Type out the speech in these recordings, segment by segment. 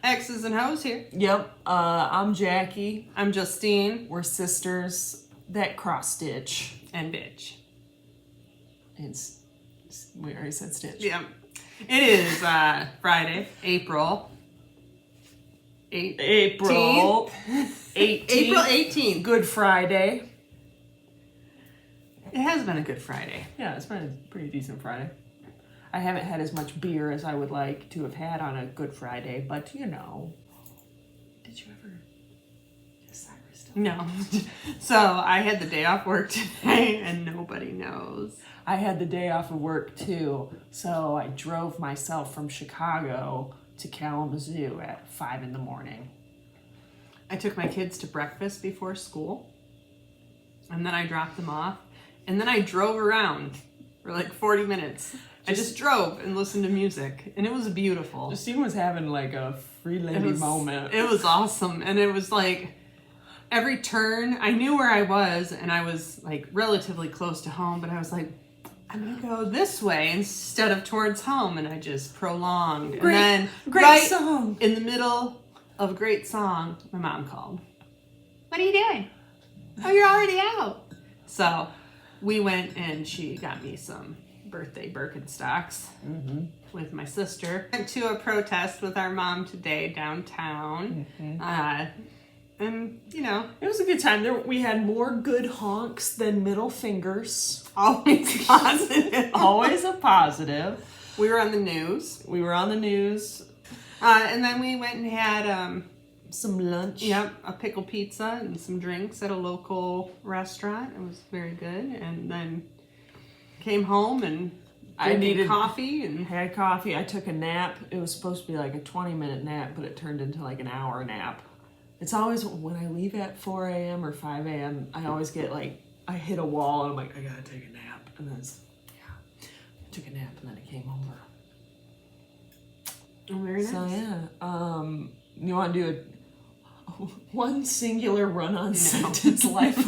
X's and Ho's here. Yep. I'm Jackie. I'm Justine. We're sisters that cross stitch. And bitch. We already said stitch. Yeah. It is Friday, April 18th. April 18th. Good Friday. It has been a good Friday. Yeah, it's been a pretty decent Friday. I haven't had as much beer as I would like to have had on a Good Friday, but you know. Did you ever get Cyrus stuff? No. So I had the day off work today and nobody knows. I had the day off of work too, so I drove myself from Chicago to Kalamazoo at 5 in the morning. I took my kids to breakfast before school, and then I dropped them off, and then I drove around for like 40 minutes. I just drove and listened to music, and it was beautiful. Justine was having like a free lady moment. It was awesome, and it was like every turn, I knew where I was, and I was like relatively close to home, but I was like, I'm gonna go this way instead of towards home, and I just prolonged. Great, and then great song. In the middle of a great song, my mom called. What are you doing? Oh, you're already out. So we went and she got me some birthday Birkenstocks with my sister. Went to a protest with our mom today downtown. And, you know. It was a good time. We had more good honks than middle fingers. Always positive. Always a positive. We were on the news. And then we went and had some lunch. Yep, a pickle pizza and some drinks at a local restaurant. It was very good. And then came home and I needed coffee and had coffee. I took a nap. It was supposed to be like a 20-minute nap, but it turned into like an hour nap. It's always when I leave at 4 a.m. or 5 a.m., I always get like, I hit a wall and I'm like, I gotta take a nap. And then I took a nap and then I came over. Oh, very nice. So yeah, you want to do one singular run-on sentence life?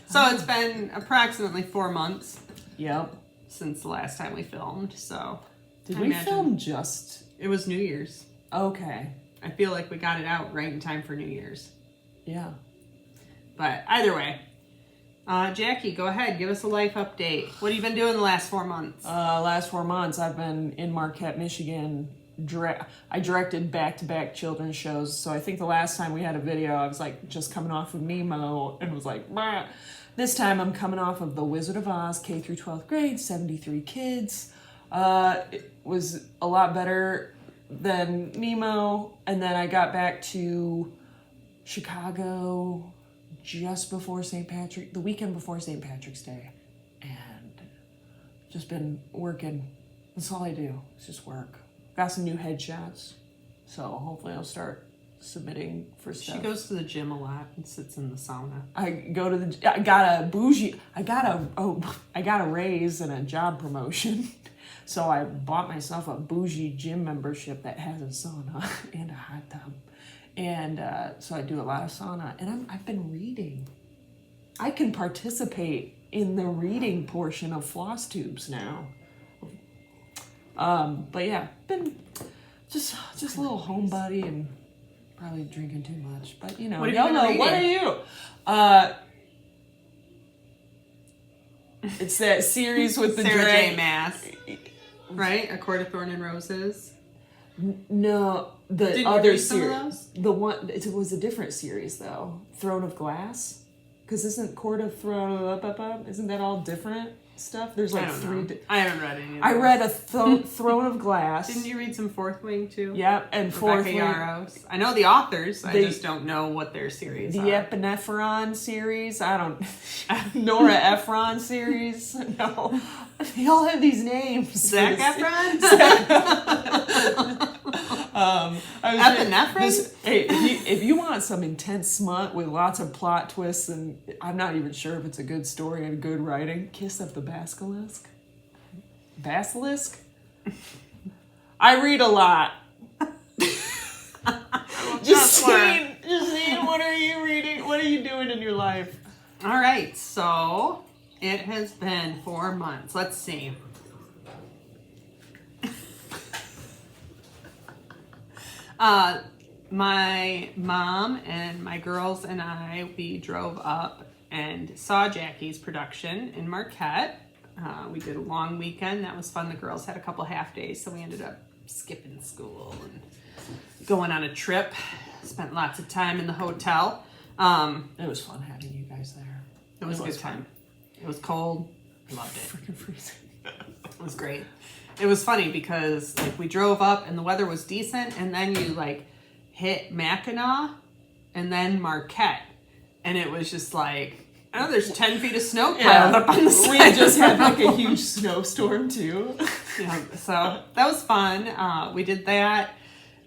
So it's been approximately 4 months. Yep. Since the last time we filmed, so. Did we film just? It was New Year's. Okay. I feel like we got it out right in time for New Year's. Yeah. But either way, Jackie, go ahead. Give us a life update. What have you been doing the last 4 months? Last 4 months, I've been in Marquette, Michigan. I directed back-to-back children's shows. So I think the last time we had a video, I was like just coming off of Nemo and was like, bah. This time I'm coming off of The Wizard of Oz, K through 12th grade, 73 kids. It was a lot better than Nemo, and then I got back to Chicago just before the weekend before St. Patrick's Day, and just been working. That's all I do. It's just work. Got some new headshots, so hopefully I'll start submitting for stuff. She goes to the gym a lot and sits in the sauna. I got a raise and a job promotion. So I bought myself a bougie gym membership that has a sauna and a hot tub. And so I do a lot of sauna. And I've been reading. I can participate in the reading portion of floss tubes now. But yeah, been just a little homebody and probably drinking too much. But you know, y'all know, what are you? It's that series with the Sarah J. Maas. Right? A Court of Thorn and Roses? No, the other series. The one, it was a different series though. Throne of Glass? Because isn't Court of Throne, isn't that all different stuff? There's like three. I haven't read any of those. I read a Throne of Glass. Didn't you read some Fourth Wing too? Yep, and Fourth Wing. Yaros. I know the authors, I just don't know what their series are. The Epinephrine series, Nora Ephron series, no. They all have these names. Zac Efron? Epinephrine? Hey, if you want some intense smut with lots of plot twists, and I'm not even sure if it's a good story and good writing, Kiss of the Basilisk. Basilisk? I read a lot. Justine, what are you reading? What are you doing in your life? All right, so it has been 4 months. Let's see. My mom and my girls and we drove up and saw Jackie's production in Marquette. We did a long weekend. That was fun. The girls had a couple half days, so we ended up skipping school and going on a trip. Spent lots of time in the hotel. It was fun having you guys there. It was a good time. It was cold. Loved it. Freaking freezing. It was great. It was funny because like we drove up and the weather was decent, and then you like hit Mackinac and then Marquette, and it was just like, oh, there's 10 feet of snow piled up on the side. We just had like a huge snowstorm too. Yeah, so that was fun. We did that.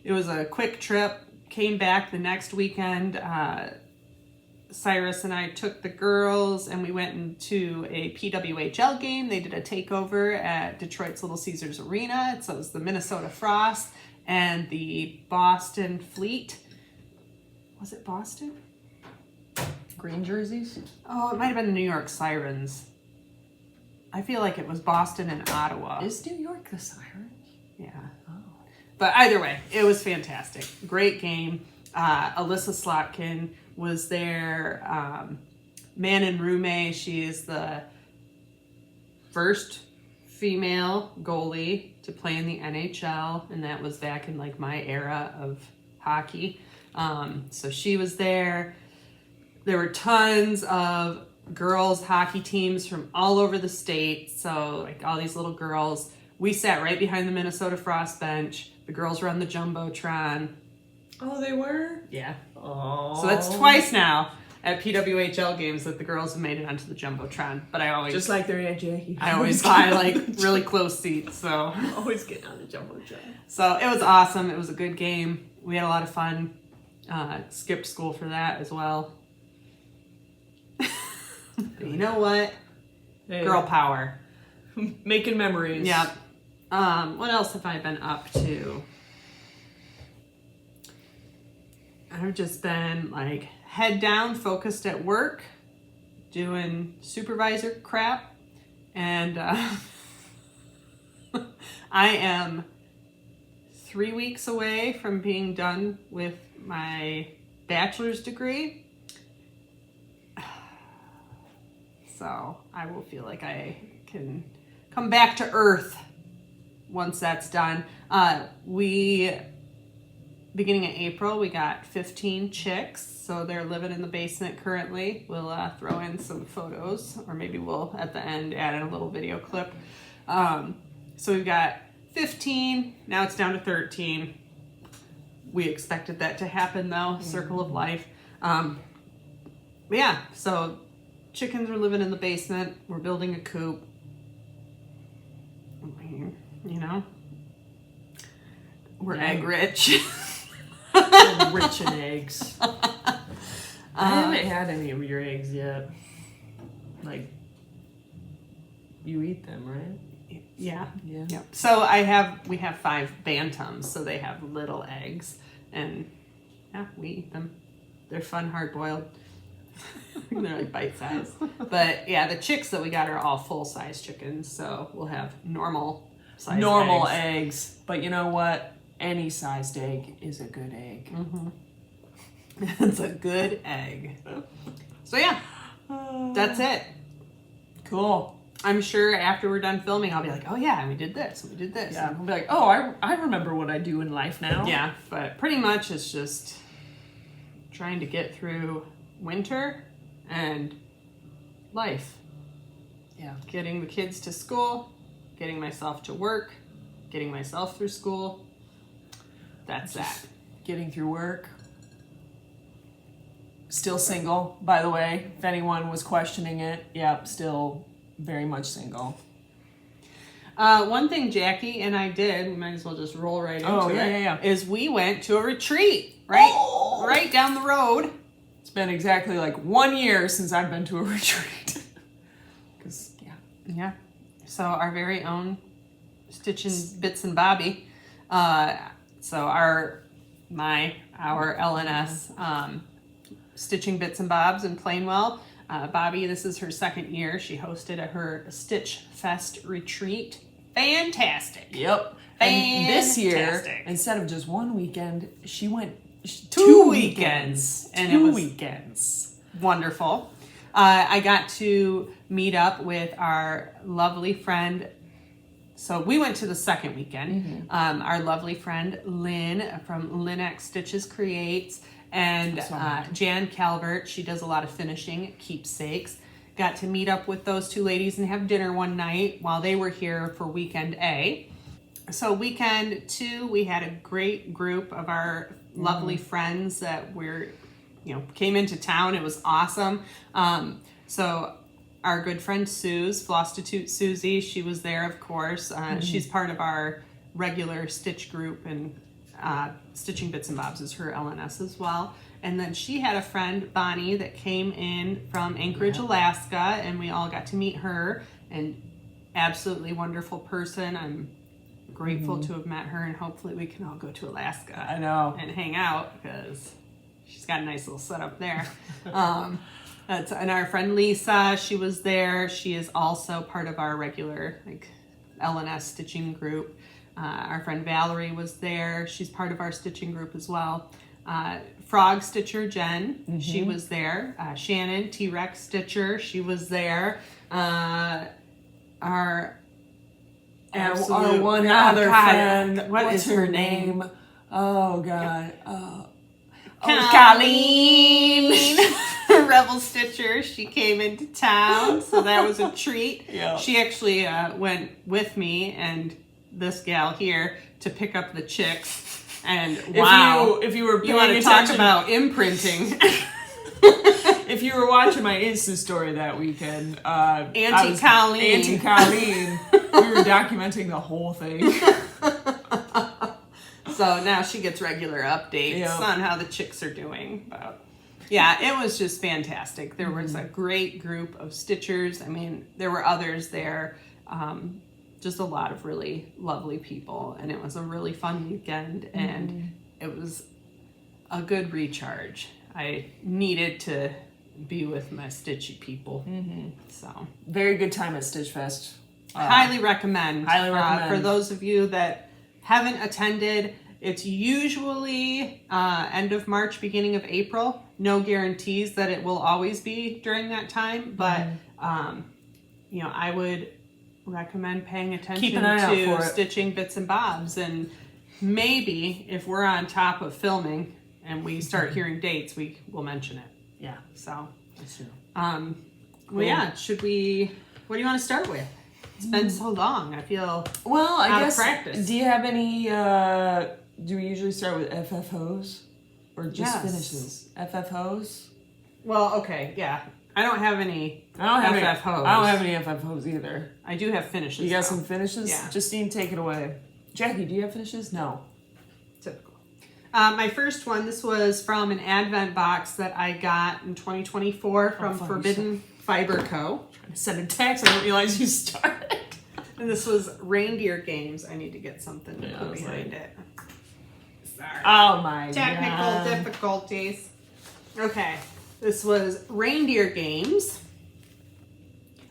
It was a quick trip. Came back the next weekend. Cyrus and I took the girls and we went into a PWHL game. They did a takeover at Detroit's Little Caesars Arena. So it was the Minnesota Frost and the Boston Fleet. Was it Boston? Green jerseys? Oh, it might have been the New York Sirens. I feel like it was Boston and Ottawa. Is New York the Sirens? Yeah. Oh. But either way, it was fantastic. Great game. Alyssa Slotkin was there. Manon Rume, she is the first female goalie to play in the NHL, and that was back in like my era of hockey. So she was there. There were tons of girls hockey teams from all over the state. So like all these little girls. We sat right behind the Minnesota Frost bench. The girls were on the Jumbotron. Oh, they were? Yeah. Oh. So that's twice now at PWHL games that the girls have made it onto the Jumbotron. But I always... Just like their Aunt Jackie. I always buy like really close seats, so... Always get on the Jumbotron. So it was awesome. It was a good game. We had a lot of fun. Skipped school for that as well. But you know what? Hey. Girl power. Making memories. Yep. What else have I been up to? I've just been like head down, focused at work, doing supervisor crap, and I am 3 weeks away from being done with my bachelor's degree. So I will feel like I can come back to earth once that's done. Beginning of April, we got 15 chicks, so they're living in the basement currently. We'll throw in some photos, or maybe we'll, at the end, add in a little video clip. So we've got 15, now it's down to 13. We expected that to happen, though, circle of life. But yeah, so chickens are living in the basement. We're building a coop. You know, we're egg rich. Rich in eggs. I haven't had any of your eggs yet. Like, you eat them, right? Yeah. Yeah. Yep. So we have 5 bantams, so they have little eggs, and yeah, we eat them. They're fun, hard boiled. They're like bite size. But yeah, the chicks that we got are all full size chickens, so we'll have normal size eggs. But you know what? Any sized egg is a good egg. Mm-hmm. It's a good egg. So yeah, that's it. Cool. I'm sure after we're done filming, I'll be like, oh yeah, and we did this, and we did this. Yeah, I'll be like, oh, I remember what I do in life now. Yeah, but pretty much it's just trying to get through winter and life. Yeah. Getting the kids to school, getting myself to work, getting myself through school. That's that. Getting through work. Still single, by the way, if anyone was questioning it. Yep, still very much single. One thing Jackie and I did, we might as well just roll right into it, is we went to a retreat, right down the road. It's been exactly like 1 year since I've been to a retreat. Yeah. So our very own Stitching Bits and Bobby. So our LNS Stitching Bits and Bobs in Plainwell. Bobby, this is her second year. She hosted her Stitchfest retreat fantastic. Yep. And this year, Fantastic. instead of just one weekend, she went 2 weekends. And it Two was weekends. wonderful. I got to meet up with our lovely friend. So we went to the second weekend. Our lovely friend Lynn from Lynx Stitches Creates and Jan Calvert. She does a lot of finishing at Keepsakes. Got to meet up with those two ladies and have dinner one night while they were here for weekend A. So weekend 2, we had a great group of our lovely friends that came into town. It was awesome. So our good friend Suze, Flostitute Susie, she was there, of course. She's part of our regular stitch group, and Stitching Bits and Bobs is her LNS as well. And then she had a friend, Bonnie, that came in from Anchorage, Alaska, and we all got to meet her. And absolutely wonderful person. I'm grateful to have met her, and hopefully we can all go to Alaska. I know. And hang out, because she's got a nice little setup there. And our friend Lisa, she was there. She is also part of our regular LNS stitching group. Our friend Valerie was there. She's part of our stitching group as well. Frog Stitcher Jen, she was there. Shannon, T-Rex Stitcher, she was there. Our one other friend, what's her name? Oh, God. Colleen. Rebel Stitcher, she came into town, so that was a treat. Yeah. She actually went with me and this gal here to pick up the chicks. And wow, if you were you want to talk about imprinting. If you were watching my Insta story that weekend, Auntie Colleen, we were documenting the whole thing. So now she gets regular updates on how the chicks are doing. But yeah, it was just fantastic. There was a great group of stitchers. I mean, there were others there. Just a lot of really lovely people, and it was a really fun weekend, and it was a good recharge. I needed to be with my stitchy people. So very good time at Stitchfest. Highly recommend. Highly recommend. For those of you that haven't attended, it's usually end of March, beginning of April. No guarantees that it will always be during that time, but I would recommend paying attention Keep an eye out to for it. Stitching Bits and Bobs, and maybe if we're on top of filming and we start hearing dates, we will mention it. Yeah. So, That's true. well, yeah. Should we? What do you want to start with? It's been so long. I feel I guess. practice. Do you have any? Do we usually start with FFOs or just finishes? FFOs. Well, okay, yeah. I don't have any FFOs. I don't have any FFOs either. I do have finishes. You got though. some finishes? Yeah. Justine, take it away. Jackie, do you have finishes? No. Typical. My first one, this was from an Advent box that I got in 2024 from Forbidden Fiber Co. I sent a text. I didn't realize you started. And this was Reindeer Games. I need to get something to put behind it. Sorry. Oh my Technical God. difficulties. Okay. This was Reindeer Games.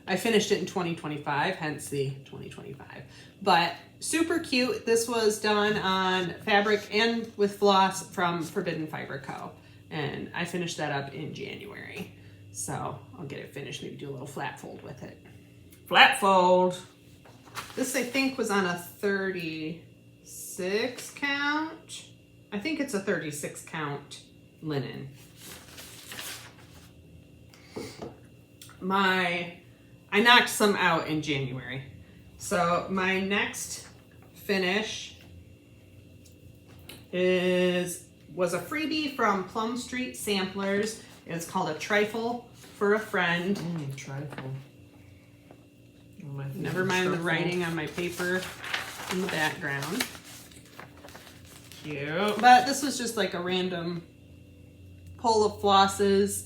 I finished it in 2025, hence the 2025. But super cute. This was done on fabric and with floss from Forbidden Fiber Co. And I finished that up in January. So I'll get it finished, maybe do a little flat fold with it. Flat fold. This, I think, was on a 36 count. I think it's a 36 count linen. I knocked some out in January. So my next finish was a freebie from Plum Street Samplers. It's called a Trifle for a Friend. Trifle. Never mind the writing on my paper in the background. Cute. But this was just like a random pull of flosses.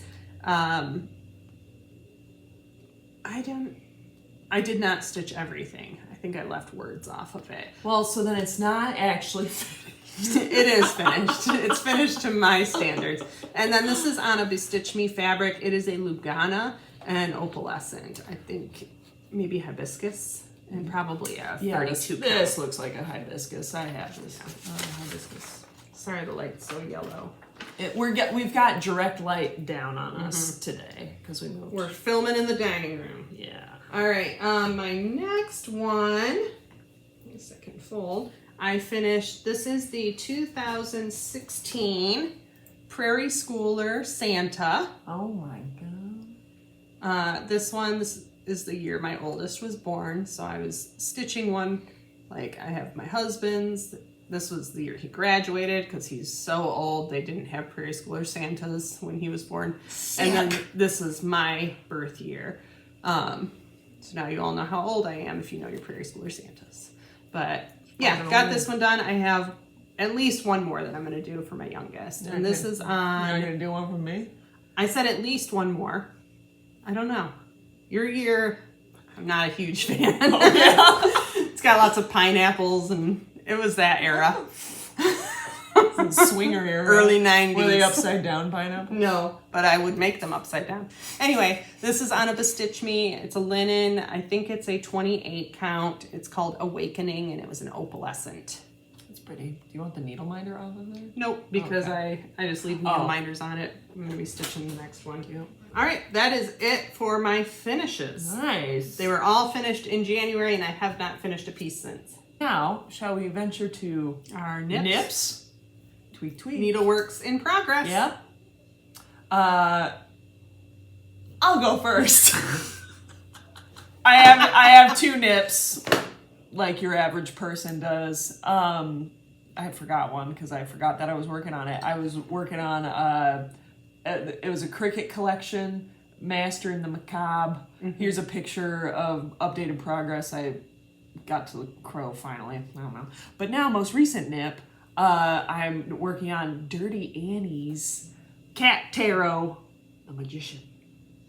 I did not stitch everything. I think I left words off of it. Well, so then it's not actually finished. It is finished. It's finished to my standards. And then this is on a Bestitch Me fabric. It is a Lugana and opalescent. I think maybe hibiscus And probably a Yeah, 32 this looks like a hibiscus. I have this hibiscus. Sorry the light's so yellow. We've got direct light down on us today because we moved. We're filming in the dining room. Yeah. All right, my next one, second fold, I finished, this is the 2016 Prairie Schooler Santa. Oh my God. This is the year my oldest was born, so I was stitching one, like I have my husband's. This was the year he graduated because he's so old. They didn't have Prairie Schooler Santas when he was born. Sick. And then this is my birth year. So now you all know how old I am if you know your Prairie Schooler Santas. But yeah, got this one done. I have at least one more that I'm going to do for my youngest. And this is on... You're not going to do one for me? I said at least one more. I don't know. Your year, I'm not a huge fan. Oh, yeah. It's got lots of pineapples and it was that era. Swinger era. Early 90s. Were they upside down pineapple? No, but I would make them upside down. Anyway, this is on a Bestitch Me. It's a linen. I think it's a 28 count. It's called Awakening, and it was an opalescent. That's pretty. Do you want the needle minder off of there? Nope, because I just leave needle minders on it. I'm going to be stitching the next one. Yep. All right, that is it for my finishes. Nice. They were all finished in January, and I have not finished a piece since. Now, shall we venture to our nips? Tweak, tweak. Needleworks in progress. Yep. I'll go first. I have two nips, like your average person does. I forgot one because I forgot that I was working on it. I was working on it was a Cricut collection, Mastering the Macabre. Here's a picture of updated progress. I got to the crow finally. I don't know. But now, most recent nip, I'm working on Dirty Annie's Cat Tarot, the Magician.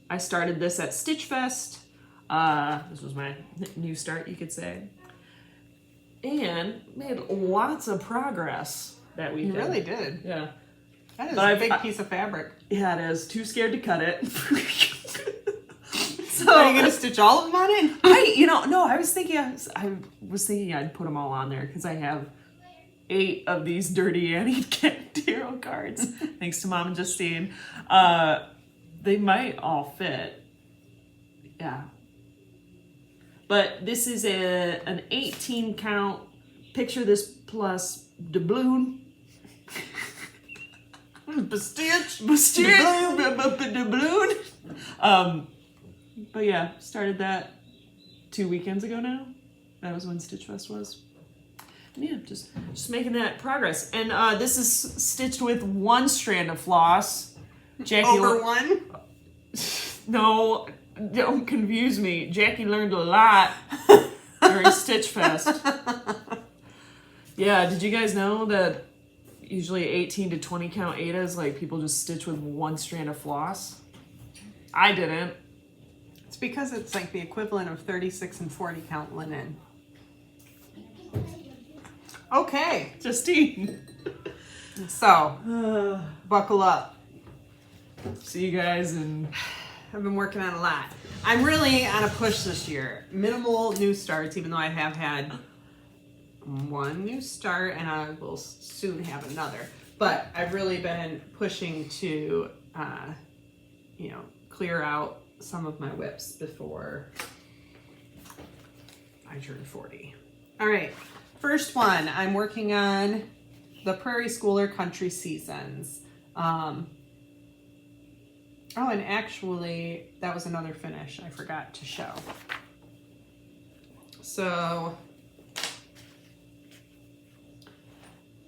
I started this at Stitchfest. This was my new start, you could say. And made lots of progress that weekend. You really did. Yeah. That is a big piece of fabric. Yeah, it is. Too scared to cut it. So are you gonna stitch all of them on it? I was thinking I'd put them all on there because I have 8 of these Dirty Annie Cat Tarot cards. Thanks to Mom and Justine. They might all fit. Yeah. But this is an 18 count. Picture this plus doubloon. Bestitch. Doubloon. But yeah, started that 2 weekends ago now. That was when Stitchfest was. And yeah, just making that progress. And this is stitched with 1 strand of floss. Jackie Over 1? No, don't confuse me. Jackie learned a lot during Stitchfest. Yeah, did you guys know that usually 18 to 20 count Adas, like people just stitch with 1 strand of floss? I didn't. It's because it's like the equivalent of 36 and 40 count linen. Okay, Justine. So, buckle up. See you guys in... I've been working on a lot. I'm really on a push this year. Minimal new starts, even though I have had 1 new start and I will soon have another. But I've really been pushing to, clear out some of my whips before I turn 40. All right, first one, I'm working on the Prairie Schooler Country Seasons. Oh, and actually, that was another finish I forgot to show. So,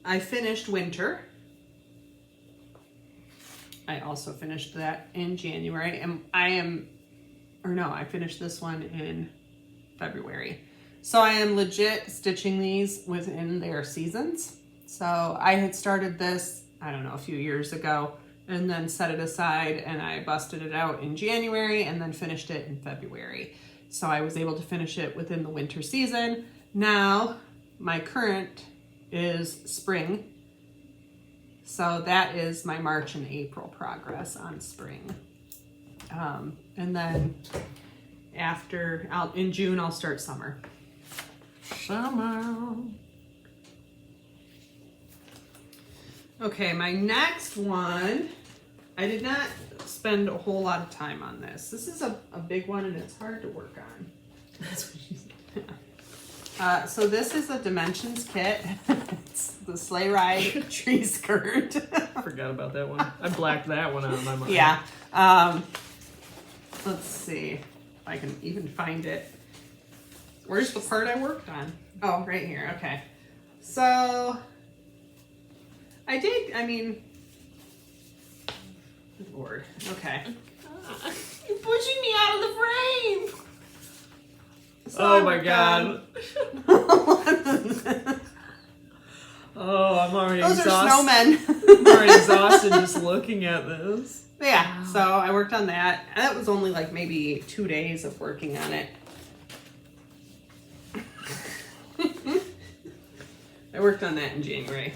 I finished Winter. I also finished that in January, and I finished this one in February. So I am legit stitching these within their seasons. So I had started this, I don't know, a few years ago, and then set it aside, and I busted it out in January and then finished it in February. So I was able to finish it within the winter season. Now my current is spring. So that is my March and April progress on spring. And then in June, I'll start summer. Summer. Okay, my next one, I did not spend a whole lot of time on this. This is a big one and it's hard to work on. That's what she said. So this is a dimensions kit. It's the sleigh ride tree skirt. Forgot about that one. I blacked that one out of my mind. Yeah. Let's see if I can even find it. Where's the part I worked on? Oh, right here. Okay. So I mean, good Lord. Okay. You're pushing me out of the frame. So Oh my God. Oh, I'm already Those exhausted. are snowmen. I'm already exhausted just looking at this. Yeah, so I worked on that. And that was only like maybe 2 days of working on it. I worked on that in January.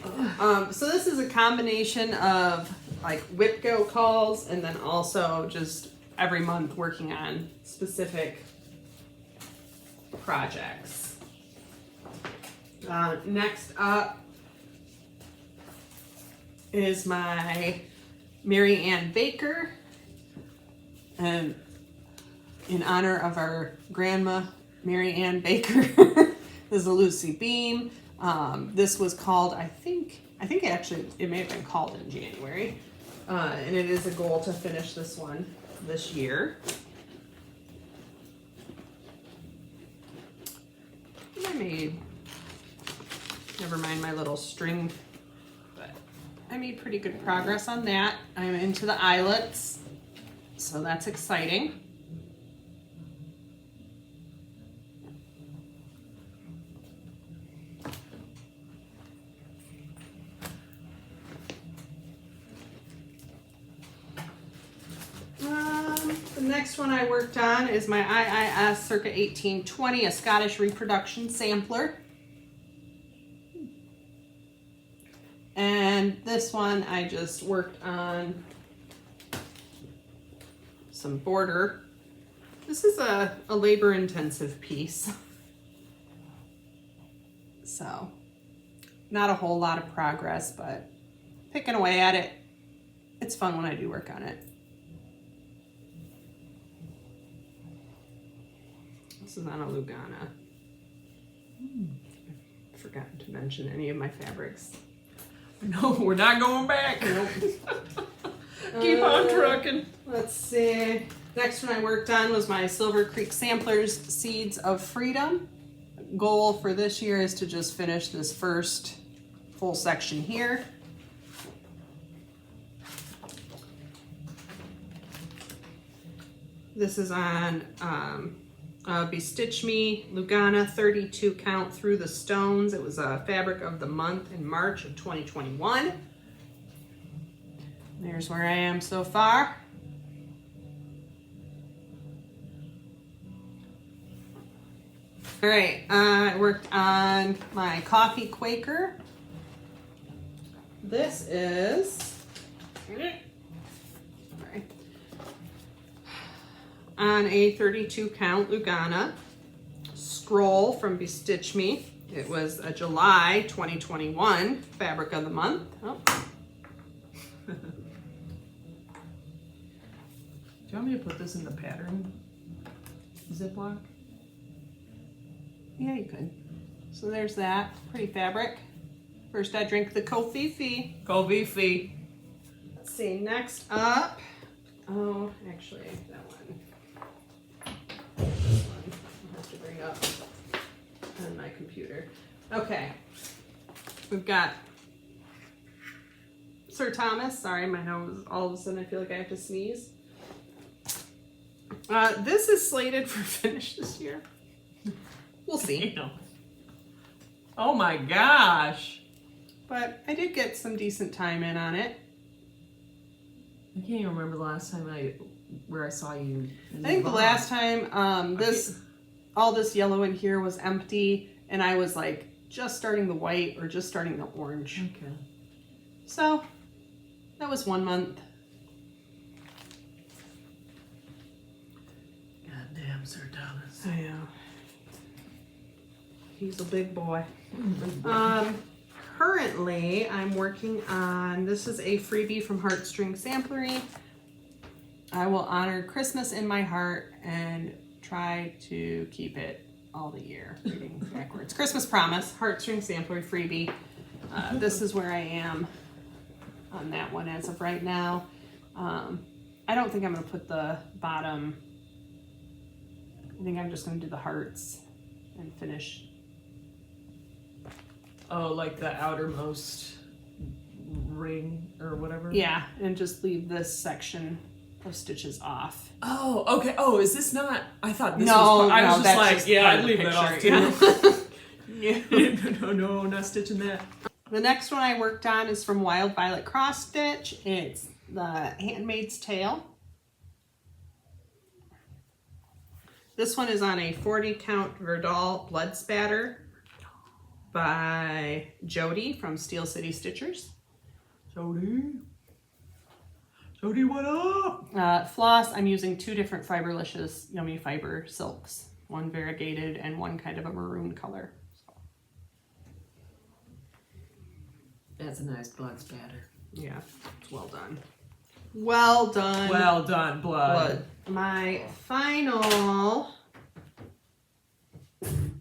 So this is a combination of like WIPGO calls and then also just every month working on specific projects. Next up is my Mary Ann Baker, and in honor of our grandma Mary Ann Baker, this is a Lucy Beam. This was called, I think actually it may have been called in January, and it is a goal to finish this one this year. I made, never mind my little string, but I made pretty good progress on that. I'm into the eyelets, so that's exciting. The next one I worked on is my IIS circa 1820, a Scottish reproduction sampler. And this one I just worked on some border. This is a labor intensive piece. So not a whole lot of progress, but picking away at it. It's fun when I do work on it. This is on a Lugana. I forgot to mention any of my fabrics. No, we're not going back. Nope. Keep on trucking. Let's see. Next one I worked on was my Silver Creek Samplers Seeds of Freedom. Goal for this year is to just finish this first full section here. This is on Bestitch Me, Lugana 32 count Through the Stones. It was a fabric of the month in March of 2021. There's where I am so far. All right, I worked on my Coffee Quaker. This is, sorry, on a 32 count Lugana scroll from Bestitch Me. It was a July 2021 fabric of the month. Oh. Do you want me to put this in the pattern Ziploc? Yeah, you could. So there's that pretty fabric. First I drink the Kofifi. Kofifi. Let's see, next up. Oh, actually, that one. This one I'll have to bring up on my computer. Okay. We've got Sir Thomas. Sorry, my nose, all of a sudden I feel like I have to sneeze. This is slated for finish this year. We'll see. Oh my gosh. But I did get some decent time in on it. I can't even remember the last time where I saw you. I think the last time all this yellow in here was empty and I was like just starting the white or just starting the orange. Okay. So that was 1 month. Goddamn Sir Thomas. I know. He's a big boy. Currently, I'm working on, this is a freebie from Heartstring Samplery. I will honor Christmas in my heart and try to keep it all the year. Reading backwards. Christmas Promise, Heartstring Samplery freebie. This is where I am on that one as of right now. I don't think I'm going to put the bottom. I think I'm just going to do the hearts and finish. Oh, like the outermost ring or whatever? Yeah, and just leave this section of stitches off. Oh, okay. Oh, is this not? I thought this No, was. I was no, just that's like, just yeah, part I'd of the leave that off picture, too. yeah. No, not stitching that. The next one I worked on is from Wild Violet Cross Stitch. It's the Handmaid's Tale. This one is on a 40 count Verdal Blood Spatter by Jody from Steel City Stitchers. Jody, what up? Floss, I'm using 2 different Fiberlicious Yummy Fiber silks. One variegated and one kind of a maroon color. That's a nice blood spatter. Yeah, it's well done. Well done. Well done, blood. My final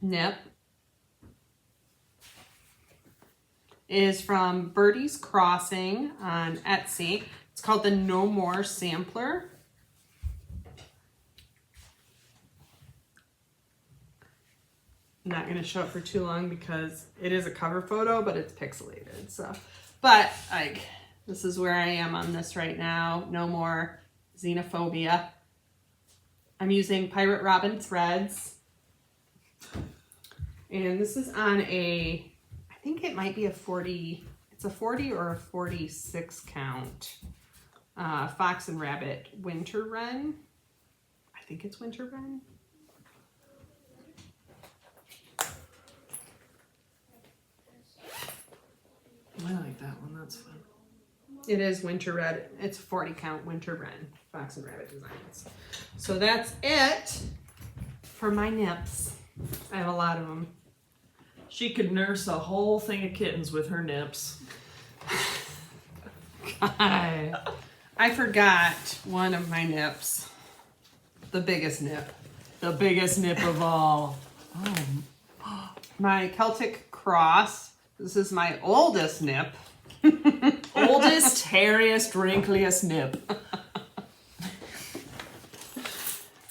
nip is from Birdie's Crossing on Etsy. It's called the No More Sampler. I'm not going to show it for too long because it is a cover photo, but it's pixelated. So, but like, this is where I am on this right now. No more xenophobia. I'm using Pirate Robin threads. And this is on a, I think it might be a 40, it's a 40 or a 46 count Fox and Rabbit Winter Wren. I think it's Winter Wren. I like that one. That's fun. It is Winter Red. It's 40 count Winter Wren Fox and Rabbit designs. So that's it for my nips. I have a lot of them. She could nurse a whole thing of kittens with her nips. I forgot one of my nips. The biggest nip. The biggest nip of all. Oh. My Celtic Cross. This is my oldest nip. Oldest, hairiest, wrinkliest nip.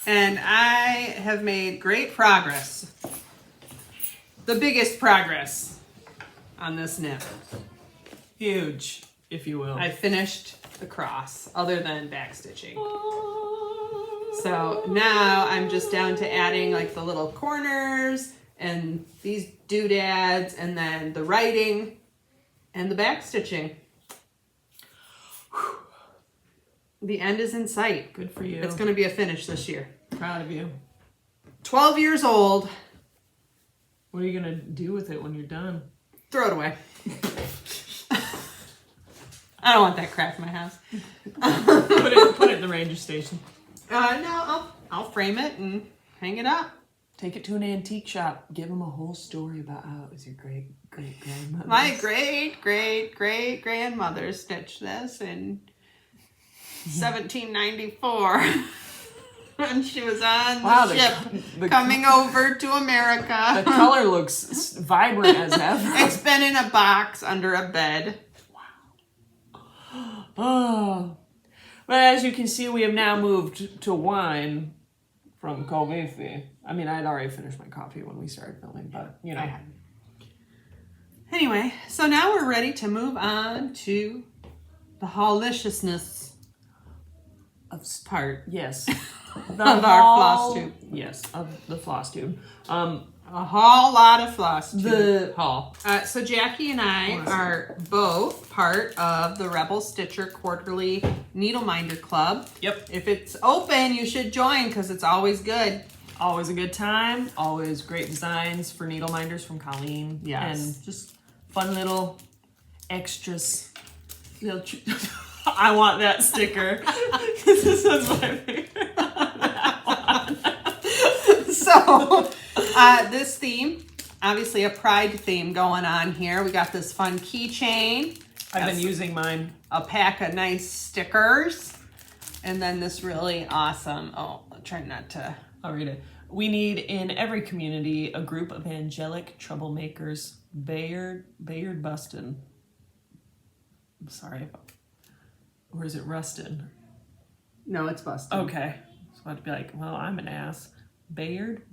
And I have made great progress. The biggest progress on this nip. Huge, if you will. I finished the cross, other than backstitching. So now I'm just down to adding like the little corners and these doodads and then the writing and the backstitching. The end is in sight. Good for you. It's going to be a finish this year. Proud of you. 12 years old. What are you going to do with it when you're done? Throw it away. I don't want that crap in my house. Put it in the ranger station. No, I'll frame it and hang it up. Take it to an antique shop. Give them a whole story about how it was your great-great-grandmother. My great-great-great-grandmother stitched this in 1794. When she was on the ship coming over to America. The color looks vibrant as ever. It's been in a box under a bed. Wow. Oh. Well, as you can see, we have now moved to wine from Kovifi. I mean, I had already finished my coffee when we started filming, but, you know. Anyway, so now we're ready to move on to the hauliciousness of part. Yes. Of our floss tube. Yes, of the floss tube. A whole lot of floss tube. The haul. So Jackie and I are both part of the Rebel Stitcher Quarterly Needleminder Club. Yep. If it's open, you should join because it's always good. Always a good time. Always great designs for needle minders from Colleen. Yes. And just fun little extras. I want that sticker. This is my favorite. So, this theme obviously a pride theme going on here. We got this fun keychain. I've been using mine. A pack of nice stickers. And then this really awesome, I'll try not to. I'll read it. We need in every community a group of angelic troublemakers. Bayard Bustin. I'm sorry. Or is it Rustin? No, it's Bustin. Okay. So I'd be like, well, I'm an ass. Bayard,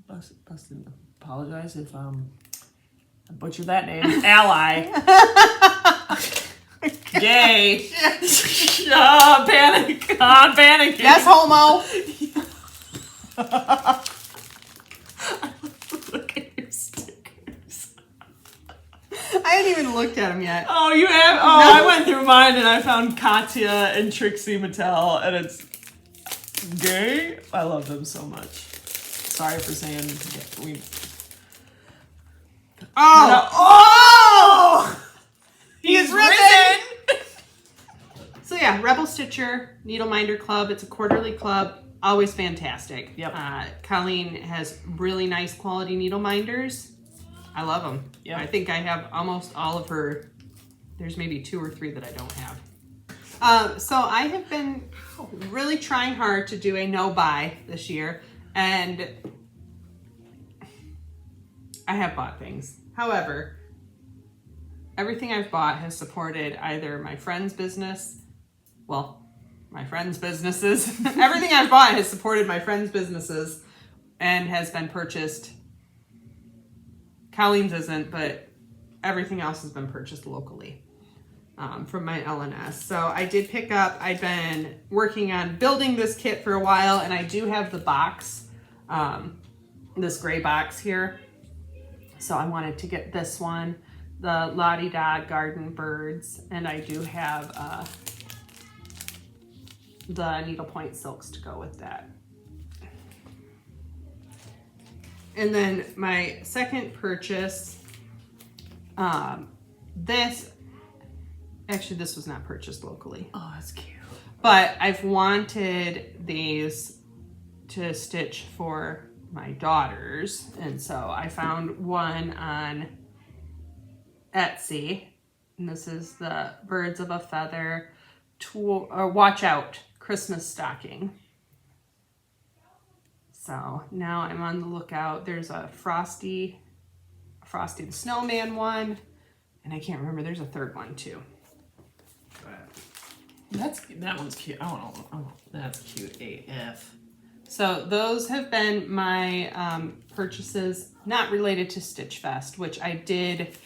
Bustin. Apologize if I butchered that name. Ally. Gay. Panic. I'm panicking. Yes, homo. Look at your stickers. I hadn't even looked at them yet. Oh, you have? Oh, no. I went through mine and I found Katya and Trixie Mattel, and it's gay. I love them so much. Sorry for saying we. Oh! He's risen! So yeah, Rebel Stitcher Needle Minder Club. It's a quarterly club. Always fantastic. Yep. Colleen has really nice quality needle minders. I love them. Yep. I think I have almost all of her. There's maybe 2 or 3 that I don't have. So I have been really trying hard to do a no-buy this year. And I have bought things. However, everything I've bought has supported either my friend's business, my friends' businesses. Everything I've bought has supported my friends' businesses and has been purchased. Colleen's isn't, but everything else has been purchased locally from my LNS. So I did pick up, I've been working on building this kit for a while, and I do have the box, this gray box here. So I wanted to get this one, the Lottie Da Garden Birds, and I do have the needlepoint silks to go with that. And then my second purchase, this was not purchased locally. Oh, that's cute. But I've wanted these to stitch for my daughters, and so I found one on Etsy, and this is the Birds of a Feather Watch Out Christmas stocking. So now I'm on the lookout. There's a Frosty the Snowman one, and I can't remember. There's a third one too. That one's cute. Oh, that's cute AF. So those have been my purchases, not related to Stitchfest, which I did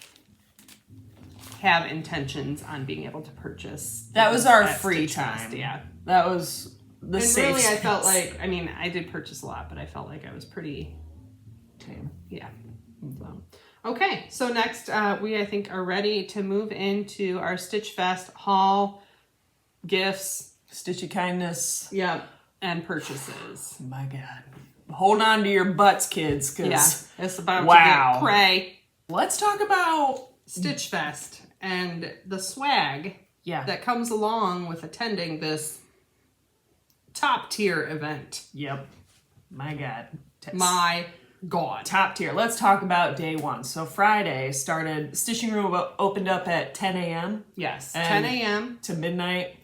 have intentions on being able to purchase. That was our at free Stitchfest, time. yeah. That was the And safe really, I space. felt like, I did purchase a lot, but I felt like I was pretty tame. Yeah. So, okay, so next we, I think, are ready to move into our Stitchfest haul, gifts. Stitch of kindness. Yeah. And purchases. My God. Hold on to your butts, kids, because yeah, it's about wow. to get cray. Let's talk about Stitchfest and the swag that comes along with attending this top tier event. Yep. My God. My God. Top tier. Let's talk about day one. So Friday started, stitching room opened up at 10 a.m. Yes, 10 a.m. to midnight.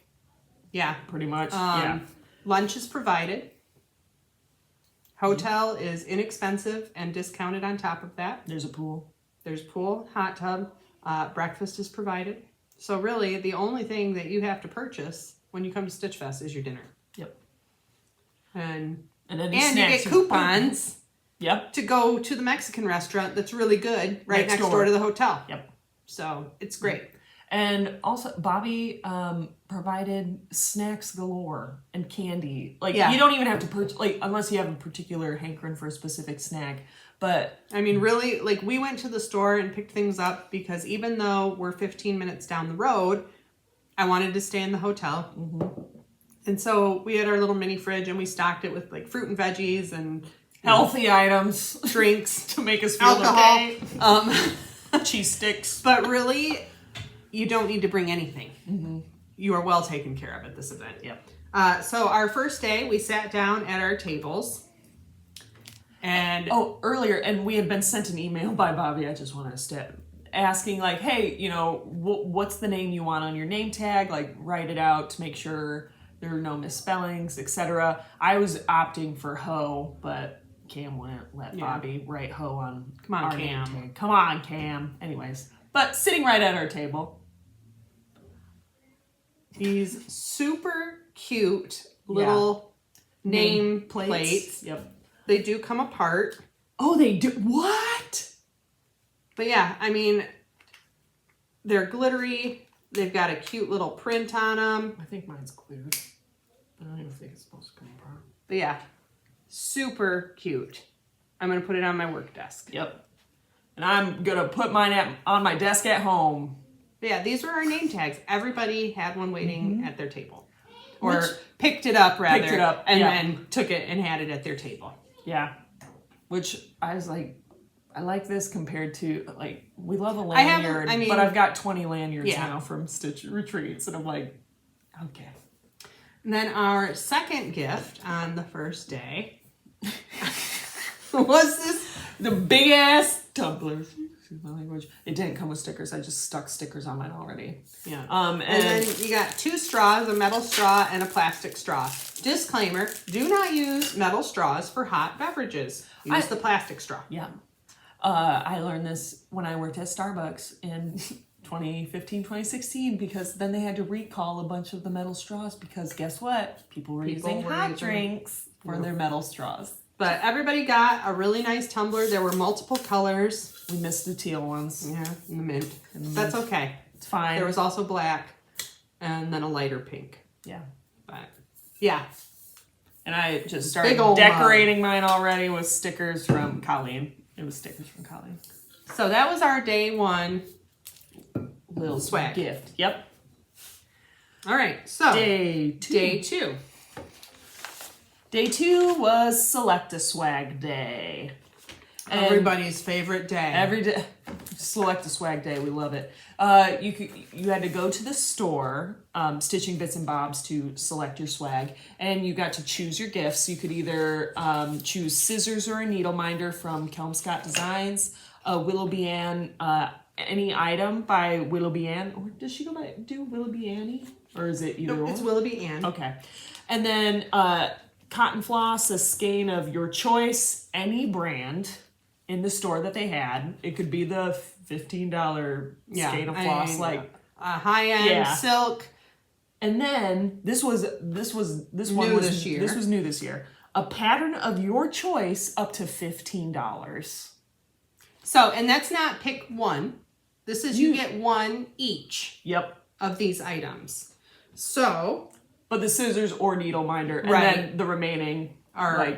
Yeah. Pretty much. Lunch is provided. Hotel is inexpensive and discounted on top of that. There's a pool. There's pool, hot tub. Breakfast is provided. So really, the only thing that you have to purchase when you come to Stitchfest is your dinner. Yep. And then you get coupons. Yep. To go to the Mexican restaurant that's really good right next door. door to the hotel. Yep. So it's great. And also, Bobby provided snacks galore and candy. Like, you don't even have to purchase, like, unless you have a particular hankering for a specific snack. But I mean, really, like, we went to the store and picked things up because even though we're 15 minutes down the road, I wanted to stay in the hotel. Mm-hmm. And so we had our little mini fridge and we stocked it with, like, fruit and veggies and healthy items, drinks to make us feel alcohol, okay. Cheese sticks. But really, you don't need to bring anything. Mm-hmm. You are well taken care of at this event. Yep. So our first day, we sat down at our tables, And earlier, and we had been sent an email by Bobby. I just want to step asking, like, hey, you know, what's the name you want on your name tag? Like, write it out to make sure there are no misspellings, etc. I was opting for Ho, but Cam wouldn't let Bobby write Ho on our name tag. Come on, Cam. Anyways, but sitting right at our table. These super cute little name plates. Yep. They do come apart. Oh, they do? What? But yeah, I mean, they're glittery. They've got a cute little print on them. I think mine's glued. I don't even think it's supposed to come apart. But yeah, super cute. I'm going to put it on my work desk. Yep. And I'm going to put mine on my desk at home. But yeah, these were our name tags. Everybody had one waiting at their table. Or picked it up, rather. Picked it up, and then took it and had it at their table. Yeah. Which I was like, I like this compared to, like, we love a lanyard, but I've got 20 lanyards now from Stitch Retreats, and I'm like, okay. And then our second gift on the first day was the big ass tumblers. Excuse my language. It didn't come with stickers. I just stuck stickers on mine already. Yeah. And then you got 2 straws, a metal straw and a plastic straw. Disclaimer, do not use metal straws for hot beverages. Use the plastic straw. Yeah. I learned this when I worked at Starbucks in 2015, 2016, because then they had to recall a bunch of the metal straws because guess what? People were using hot drinks for their metal straws. But everybody got a really nice tumbler. There were multiple colors. We missed the teal ones. Yeah, and the mint. That's okay. It's fine. There was also black and then a lighter pink. Yeah. But yeah. And I just started decorating mine already with stickers from Colleen. It was stickers from Colleen. So that was our day 1 little swag gift. Yep. All right. So Day 2. Day 2 was Select a Swag Day. And everybody's favorite day. Every day. Select a Swag Day. We love it. You had to go to the store, Stitching Bits and Bobs, to select your swag, and you got to choose your gifts. You could either choose scissors or a needle minder from Kelmscott Designs, Willoughby Ann, any item by Willoughby Ann, or does she go by Willoughby Annie, or is it either? Nope, it's Willoughby Ann. Okay, and then cotton floss, a skein of your choice, any brand in the store that they had. It could be the $15 skein of floss, like a high-end silk. And then this was new this year. A pattern of your choice up to $15. So, and that's not pick one. This is you get one each. Yep. Of these items. So, but the scissors or needle minder, and then the remaining are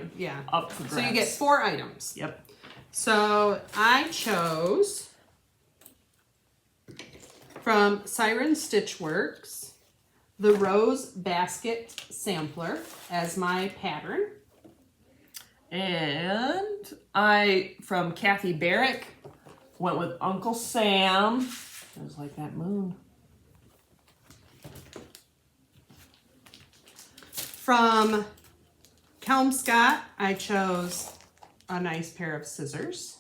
up for grabs. So you get 4 items. Yep. So I chose from Siren Stitchworks the Rose Basket Sampler as my pattern. And I, from Kathy Barrick, went with Uncle Sam. It was like that moon. From Kelmscott, I chose a nice pair of scissors.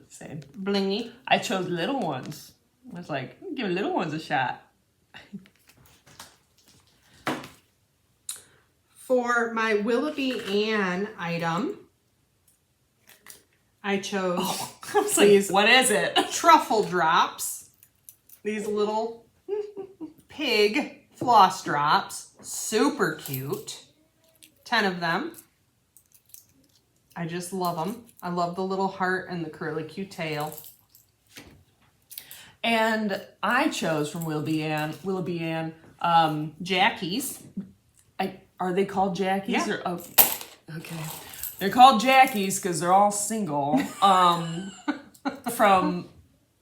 Same. Blingy. I chose little ones. I was like, give little ones a shot. For my Willoughby Ann item, I chose I was like, what is it? Truffle drops. These little pig floss drops. Super cute. 10 of them. I just love them. I love the little heart and the curly cute tail. And I chose from Willoughby Ann, Jackies. Are they called Jackies? Yeah. Or, okay. They're called Jackies because they're all single. From,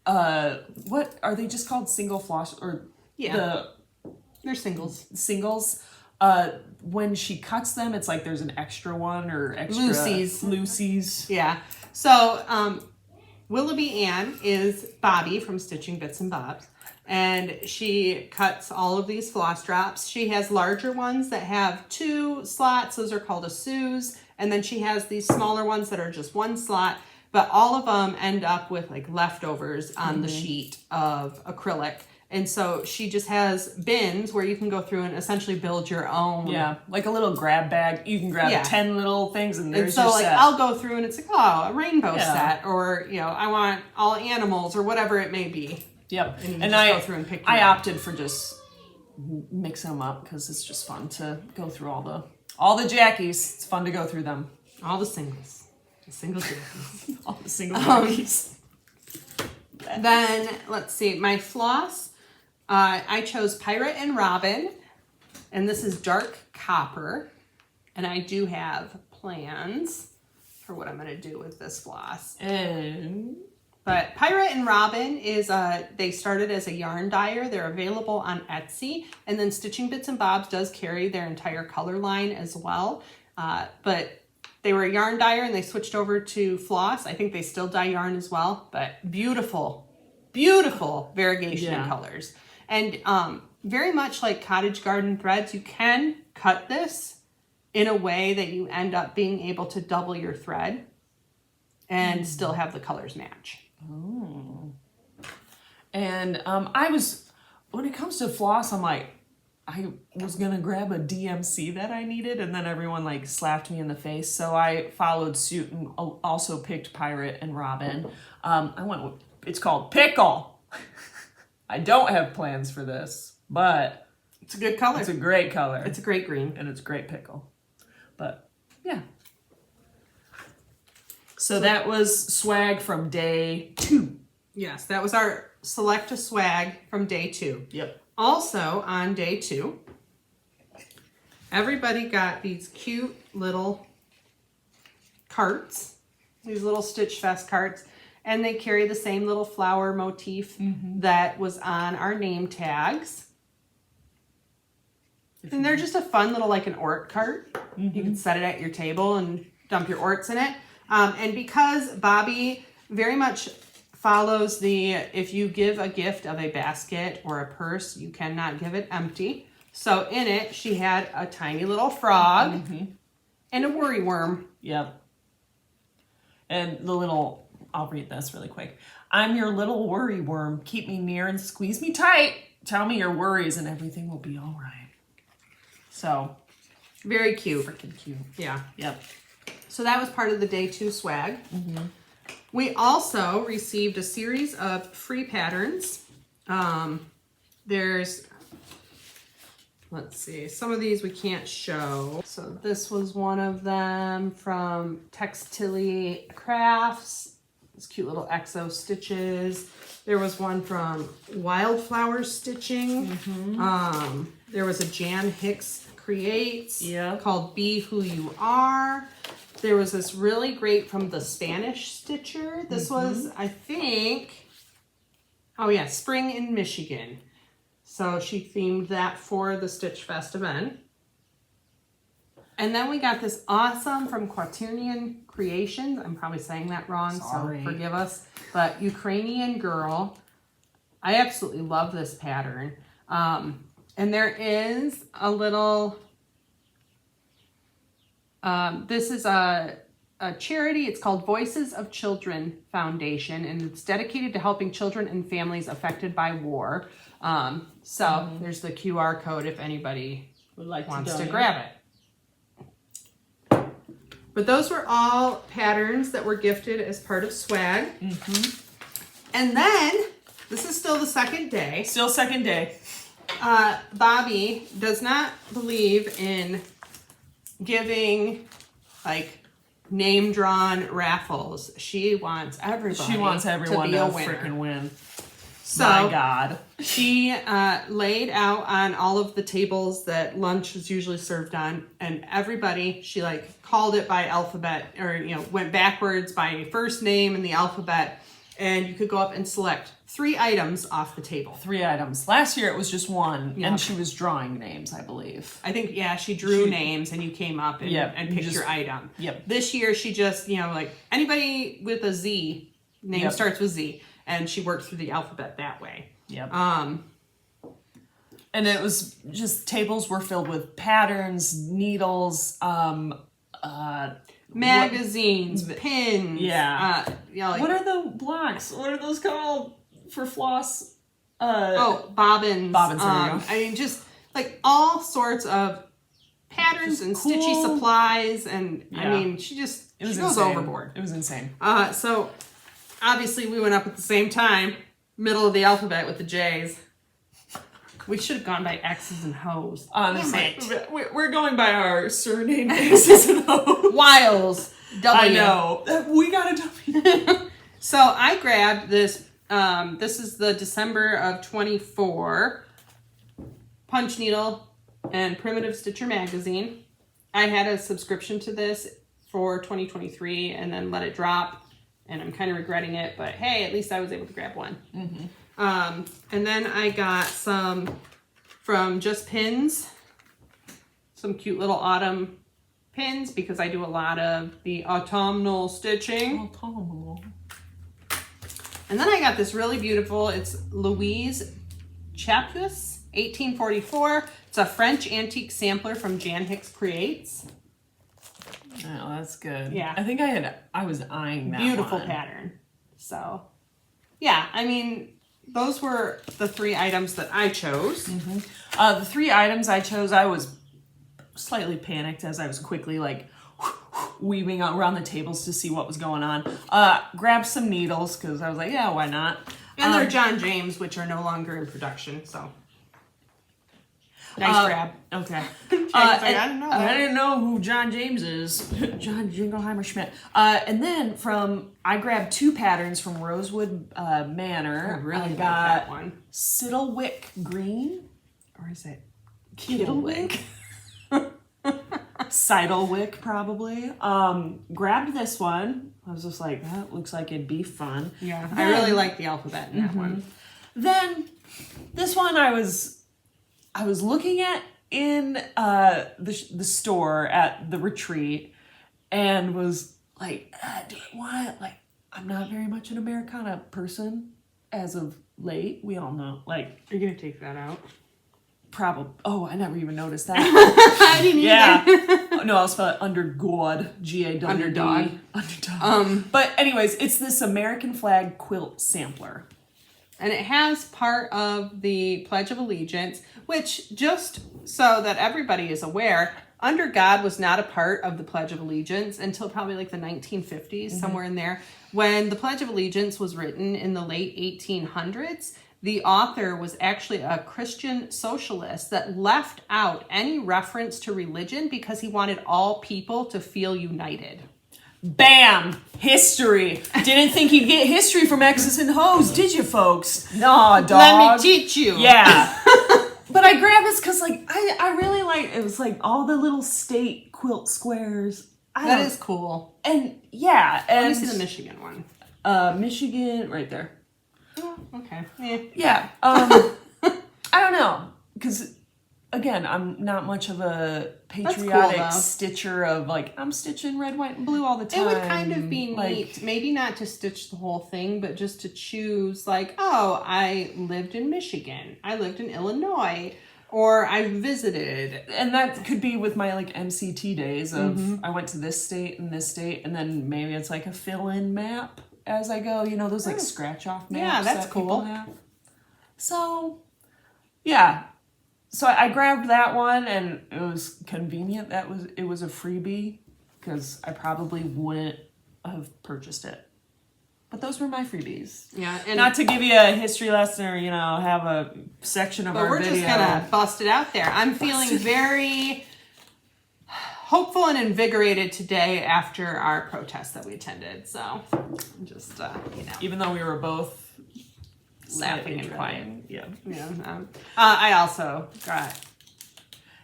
what, are they just called single floss? Or they're singles. Singles. When she cuts them, it's like there's an extra one or extra. Loosies. Yeah. So, Willoughby Ann is Bobby from Stitching Bits and Bobs. And she cuts all of these floss drops. She has larger ones that have 2 slots. Those are called a Suze. And then she has these smaller ones that are just one slot, but all of them end up with like leftovers on the sheet of acrylic. And so she just has bins where you can go through and essentially build your own. Yeah, like a little grab bag. You can grab 10 little things and there's and so your like set. I'll go through and it's like, oh, a rainbow set, or I want all animals or whatever it may be. Yep. And I go through and pick. I opted for just mixing them up because it's just fun to go through all the Jackies. It's fun to go through them. All the singles. The single Jackies. All the single Jackies. Then let's see, my floss. I chose Pirate and Robin, and this is dark copper, and I do have plans for what I'm going to do with this floss. But Pirate and Robin is, they started as a yarn dyer. They're available on Etsy, and then Stitching Bits and Bobs does carry their entire color line as well. But they were a yarn dyer, and they switched over to floss. I think they still dye yarn as well, but beautiful, beautiful variegation in colors. And very much like Cottage Garden threads, you can cut this in a way that you end up being able to double your thread and still have the colors match. Oh. And when it comes to floss, I'm like, I was going to grab a DMC that I needed, and then everyone like slapped me in the face. So I followed suit and also picked Pirate and Robin. It's called Pickle. I don't have plans for this, but it's a good color. It's a great color. It's a great green. And it's great pickle. But yeah. So that was swag from day 2. Yes, that was our select a swag from day 2. Yep. Also on day 2, everybody got these cute little carts, these little Stitchfest carts. And they carry the same little flower motif that was on our name tags. And they're just a fun little, like an Ort cart. You can set it at your table and dump your Orts in it. And because Bobby very much follows if you give a gift of a basket or a purse, you cannot give it empty. So in it, she had a tiny little frog and a worry worm. Yep. And the little... I'll read this really quick. I'm your little worry worm. Keep me near and squeeze me tight. Tell me your worries and everything will be all right. So, very cute. Freaking cute. Yeah. Yep. So that was part of the day 2 swag. We also received a series of free patterns. There's, let's see, some of these we can't show. So this was one of them from Textile Crafts. These cute little exo stitches. There was one from Wildflower Stitching. There was a Jan Hicks Creates called Be Who You Are. There was this really great from the Spanish Stitcher. This was, I think, oh yeah, Spring in Michigan. So she themed that for the Stitchfest event. And then we got this awesome from Quaternion Creations. I'm probably saying that wrong, so forgive us. But Ukrainian Girl. I absolutely love this pattern. And there is a little... this is a charity. It's called Voices of Children Foundation, and it's dedicated to helping children and families affected by war. There's the QR code if anybody wants to grab it. But those were all patterns that were gifted as part of swag. And then, this is still the second day. Still second day. Bobby does not believe in giving, like, name-drawn raffles. She wants everybody everyone to freaking win. So, my God. She laid out on all of the tables that lunch is usually served on, and everybody, she like called it by alphabet, or went backwards by first name in the alphabet, and you could go up and select 3 items off the table. 3 items. Last year it was just 1, and she was drawing names, I believe. I think, she drew names, and you came up and picked your item. This year she just, like anybody with a Z, name starts with Z. And she worked through the alphabet that way. And it was just, tables were filled with patterns, needles, magazines, pins. Yeah. Like, what are the blocks? What are those called for floss? Bobbins. Bobbins, there you go. I mean, just like all sorts of patterns and cool. stitchy supplies. And Yeah. I mean, she goes insane. overboard. It was insane. So obviously we went up at the same time, middle of the alphabet with the J's. We should have gone by X's and Ho's. Honestly, we're going by our surname X's and Ho's. Wiles. W. I know. We got a W. So I grabbed this. This is the December of 24 Punch Needle and Primitive Stitcher magazine. I had a subscription to this for 2023 and then let it drop, and I'm kind of regretting it, but hey, at least I was able to grab one. Mm-hmm. And then I got some from Just Pins, some cute little autumn pins because I do a lot of the autumnal stitching. Autumnal. And then I got this really beautiful, it's Louise Chapus, 1844. It's a French antique sampler from Jan Hicks Creates. Oh, that's good. Yeah. I think I was eyeing that Beautiful one. pattern. So, yeah, I mean, those were the 3 items that I chose. Mm-hmm. The 3 items I chose, I was slightly panicked as I was quickly like weaving around the tables to see what was going on. Grabbed some needles because I was like, yeah, why not? And they're John James, which are no longer in production, so. Nice grab. Okay. I didn't know that. I didn't know who John James is. John Jingleheimer Schmidt. And then I grabbed 2 patterns from Rosewood Manor. I really like got that one. Siddlewick Green. Or is it Kittlewick? Sidlewick, probably. Grabbed this one. I was just like, that looks like it'd be fun. Yeah, I really like the alphabet in that one. Then this one I was looking at in the store at the retreat and was like, do I want it? Like, I'm not very much an Americana person as of late. We all know. Like, Are you going to take that out? probably. Oh, I never even noticed that. I didn't either. No, I'll spell it undergod. G-A-W-D. Underdog. Underdog. But anyways, it's this American flag quilt sampler. And it has part of the Pledge of Allegiance, which, just so that everybody is aware, Under God was not a part of the Pledge of Allegiance until probably like the 1950s, somewhere in there. When the Pledge of Allegiance was written in the late 1800s, the author was actually a Christian socialist that left out any reference to religion because he wanted all people to feel united. Bam! History. Didn't think you'd get history from X's and Ho's, did you, folks? Nah, dog. Let me teach you. Yeah. But I grabbed this because, like, I really like it. Was like all the little state quilt squares. That is cool. And yeah, and Let me see the Michigan one. Michigan, right there. Oh, okay. Yeah. Yeah. I don't know, because again, I'm not much of a patriotic though. stitcher of like I'm stitching red, white, and blue all the time. It would kind of be like, neat, maybe not to stitch the whole thing, but just to choose like, oh, I lived in Michigan, I lived in Illinois, or I visited. and that could be with my like MCT days of I went to this state, and then maybe it's like a fill-in map as I go. You know, those like scratch-off maps. Yeah, that's that people cool. have. So, yeah. So I grabbed that one, and it was convenient. It was a freebie because I probably wouldn't have purchased it. But those were my freebies. Yeah, and Not to give you a history lesson or have a section of but our we're video. just gonna bust it out there. I'm feeling very hopeful and invigorated today after our protest that we attended. So, just Even though we were both laughing and dreading. quiet. Yeah. Yeah. I also got.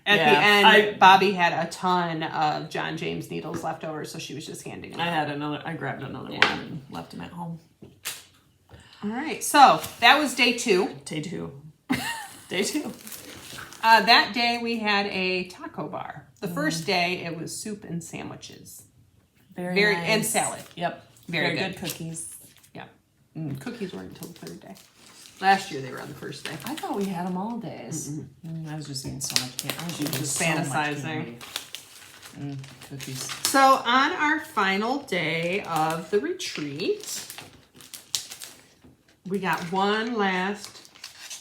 At the Yeah, end, Bobby had a ton of John James needles left over, so she was just handing them out. I grabbed another one and left them at home. All right, so that was day 2. Day 2. Day 2. That day we had a taco bar. The first day it was soup and sandwiches. Very nice. And salad. Yep. Very good good. cookies. Yeah. Cookies weren't until the 3rd day. Last year they were on the 1st day. I thought we had them all days. I was just eating so much candy. I was eating Just so much fantasizing. candy. Cookies. So on our final day of the retreat, we got one last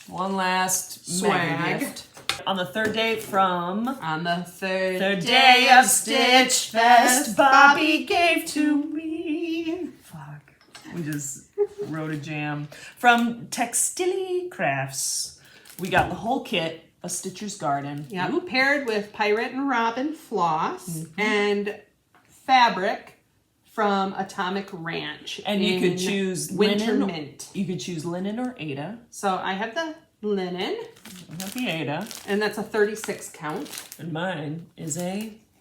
swag mega gift. On the third day on the third day of Stitchfest, Bobby gave to me. Fuck. We just wrote a jam. From Textile Crafts, we got the whole kit, a Stitcher's Garden. Yeah, paired with Pirate and Robin floss and fabric from Atomic Ranch. And you could choose Winter linen. Mint. You could choose linen or Aida. So I have the linen, I have the Aida. and that's a 36 count. And mine is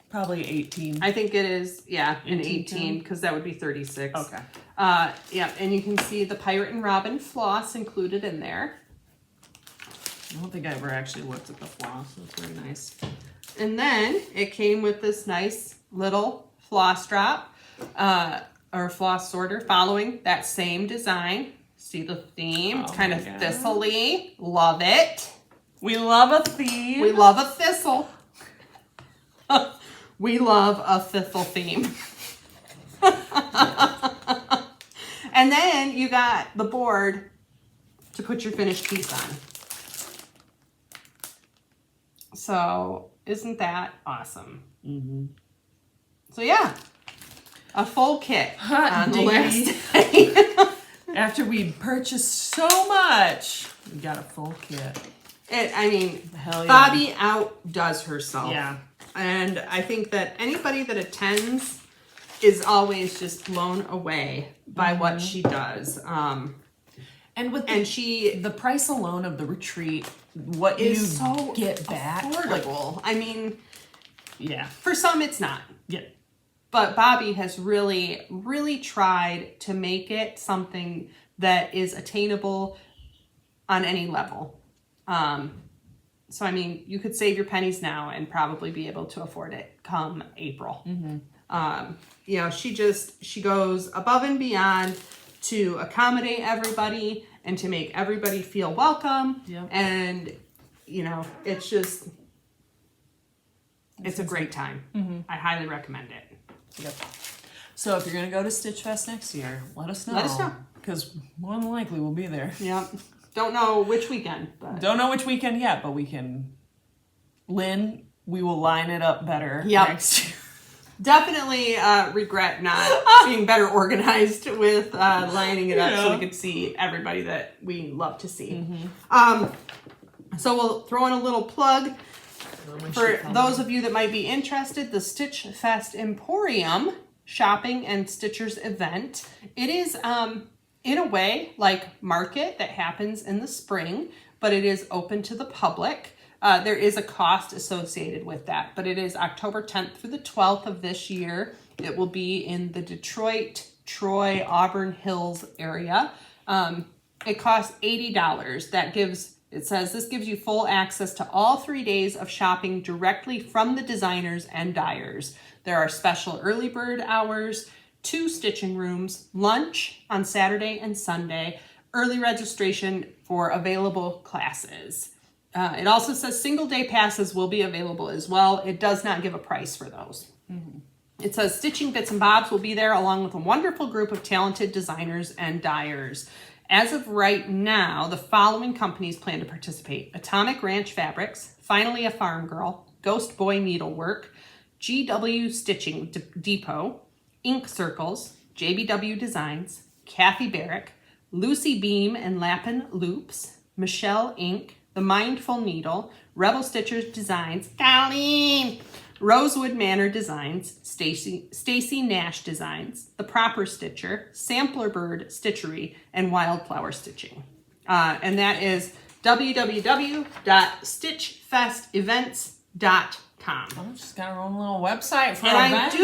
probably 18. I think it is, an 18 18, because that would be 36. Okay. Yeah, and you can see the Pirate and Robin floss included in there. I don't think I ever actually looked at the floss. It's very nice. And then it came with this nice little floss drop, or floss sorter following that same design. See the theme? It's kind of thistle-y. Love it. We love a theme. We love a thistle. We love a thistle theme. And then you got the board to put your finished piece on. So isn't that awesome? Mm-hmm. So yeah, a full kit on the diggity. last day. After we purchased so much, we got a full kit. Hell yeah. Bobby outdoes herself. Yeah. And I think that anybody that attends is always just blown away by what she does. And with the price alone of the retreat, what you is so get back, affordable. Yeah. For some it's not. Yeah. But Bobby has really, really tried to make it something that is attainable on any level. So you could save your pennies now and probably be able to afford it come April. She goes above and beyond to accommodate everybody and to make everybody feel welcome. Yep. And, it's a great time. Mm-hmm. I highly recommend it. Yep. So if you're going to go to Stitchfest next year, let us know. Let us know. Because more than likely we'll be there. Yep. Don't know which weekend. But. Don't know which weekend yet, but we can... Lynn, we will line it up better next year. Definitely regret not being better organized with lining it up so we could see everybody that we love to see. Mm-hmm. So we'll throw in a little plug for those of you that might be interested. The Stitchfest Emporium shopping and Stitchers event. It is, in a way, like market that happens in the spring, but it is open to the public. There is a cost associated with that, but it is October 10th through the 12th of this year. It will be in the Detroit, Troy, Auburn Hills area. It costs $80. It says this gives you full access to all 3 days of shopping directly from the designers and dyers. There are special early bird hours, 2 stitching rooms, lunch on Saturday and Sunday, early registration for available classes. It also says single day passes will be available as well. It does not give a price for those. Mm-hmm. It says Stitching Bits and Bobs will be there along with a wonderful group of talented designers and dyers. As of right now, the following companies plan to participate: Atomic Ranch Fabrics, Finally a Farm Girl, Ghost Boy Needlework, GW Stitching Depot, Ink Circles, JBW Designs, Kathy Barrick, Lucy Beam and Lappin Loops, Michelle Ink, The Mindful Needle, Rebel Stitchers Designs, Colleen, Rosewood Manor Designs, Stacy Nash Designs, The Proper Stitcher, Sampler Bird Stitchery, and Wildflower Stitching. And that is www.stitchfestevents.com. Oh, she's got her own little website for and events.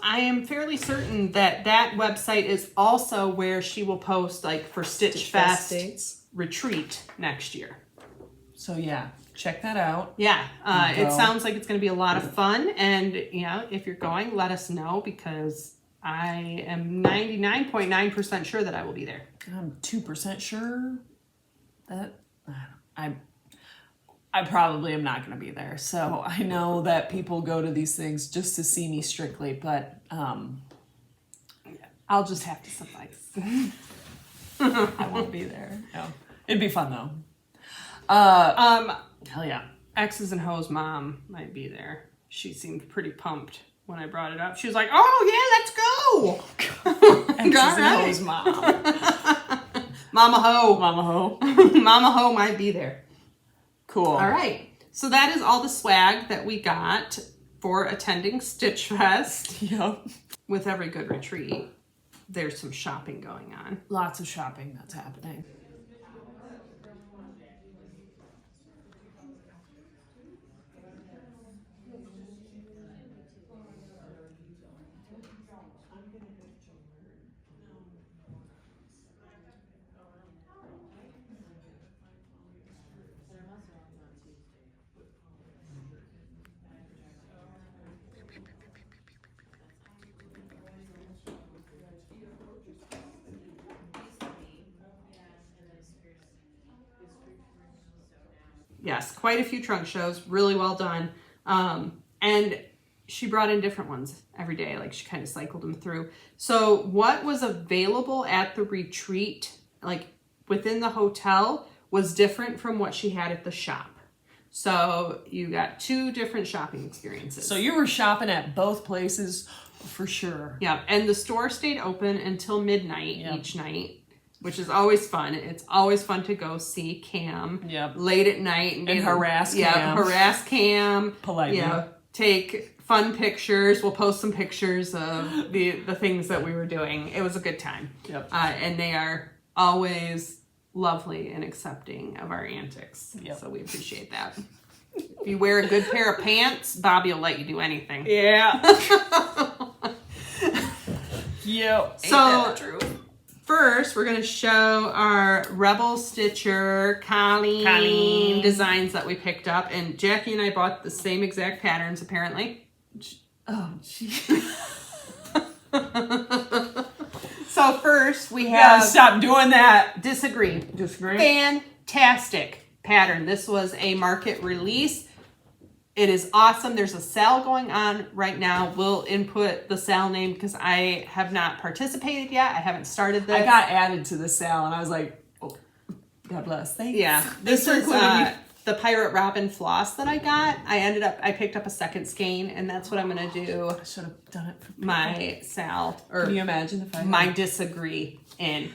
I am fairly certain that website is also where she will post for Stitchfest dates. Retreat next year. So yeah, check that out. Yeah, it sounds like it's going to be a lot of fun. And, if you're going, let us know, because I am 99.9% sure that I will be there. I'm 2% sure that I probably am not going to be there. So I know that people go to these things just to see me strictly, but I'll just have to suffice. I won't be there. No. It'd be fun though. Hell yeah. X's and Ho's mom might be there. She seemed pretty pumped when I brought it up. She was like, "Oh yeah, let's go!" X's and Ho's mom. Mama Ho. Mama Ho. Mama Ho might be there. Cool. All right. So that is all the swag that we got for attending Stitchfest. Yep. With every good retreat, there's some shopping going on. Lots of shopping that's happening. Yes, quite a few trunk shows, really well done. And she brought in different ones every day, like she kind of cycled them through. So what was available at the retreat, like within the hotel, was different from what she had at the shop. So you got 2 different shopping experiences. So you were shopping at both places for sure. Yeah, and the store stayed open until midnight each night, which is always fun. It's always fun to go see Cam late at night and harass Cam. Yeah, harass Cam. Politely. Yeah, take fun pictures. We'll post some pictures of the things that we were doing. It was a good time. Yep. And they are always lovely and accepting of our antics. Yep. So we appreciate that. If you wear a good pair of pants, Bobby will let you do anything. Yeah. Yep. So first, we're going to show our Rebel Stitcher Colleen designs that we picked up. And Jackie and I bought the same exact patterns, apparently. Oh, gee. So first, we have... stop doing that. Disagree. Disagree? Fantastic pattern. This was a market release. It is awesome. There's a sale going on right now. We'll input the sale name because I have not participated yet. I haven't started this. I got added to the sale and I was like, oh, God bless. Thanks. Yeah. This is the Pirate Robin floss that I got. I picked up a second skein, and that's what I'm going to do. I should have done it for my sal, or can you imagine if I my disagree in.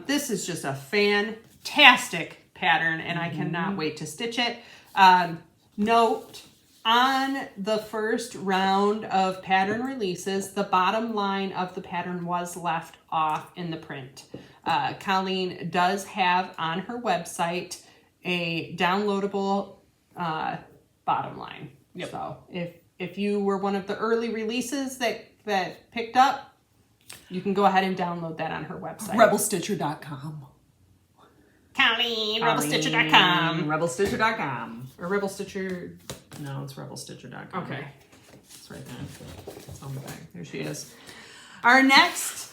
This is just a fantastic pattern, and I cannot wait to stitch it. Note, on the first round of pattern releases, the bottom line of the pattern was left off in the print. Colleen does have on her website a downloadable bottom line. Yep. So if you were one of the early releases that picked up, you can go ahead and download that on her website. Rebelstitcher.com. Colleen, rebelstitcher.com. Rebelstitcher.com. Or Rebel Stitcher. No, it's rebelstitcher.com. Okay. It's right there. It's on the back. There she is. Our next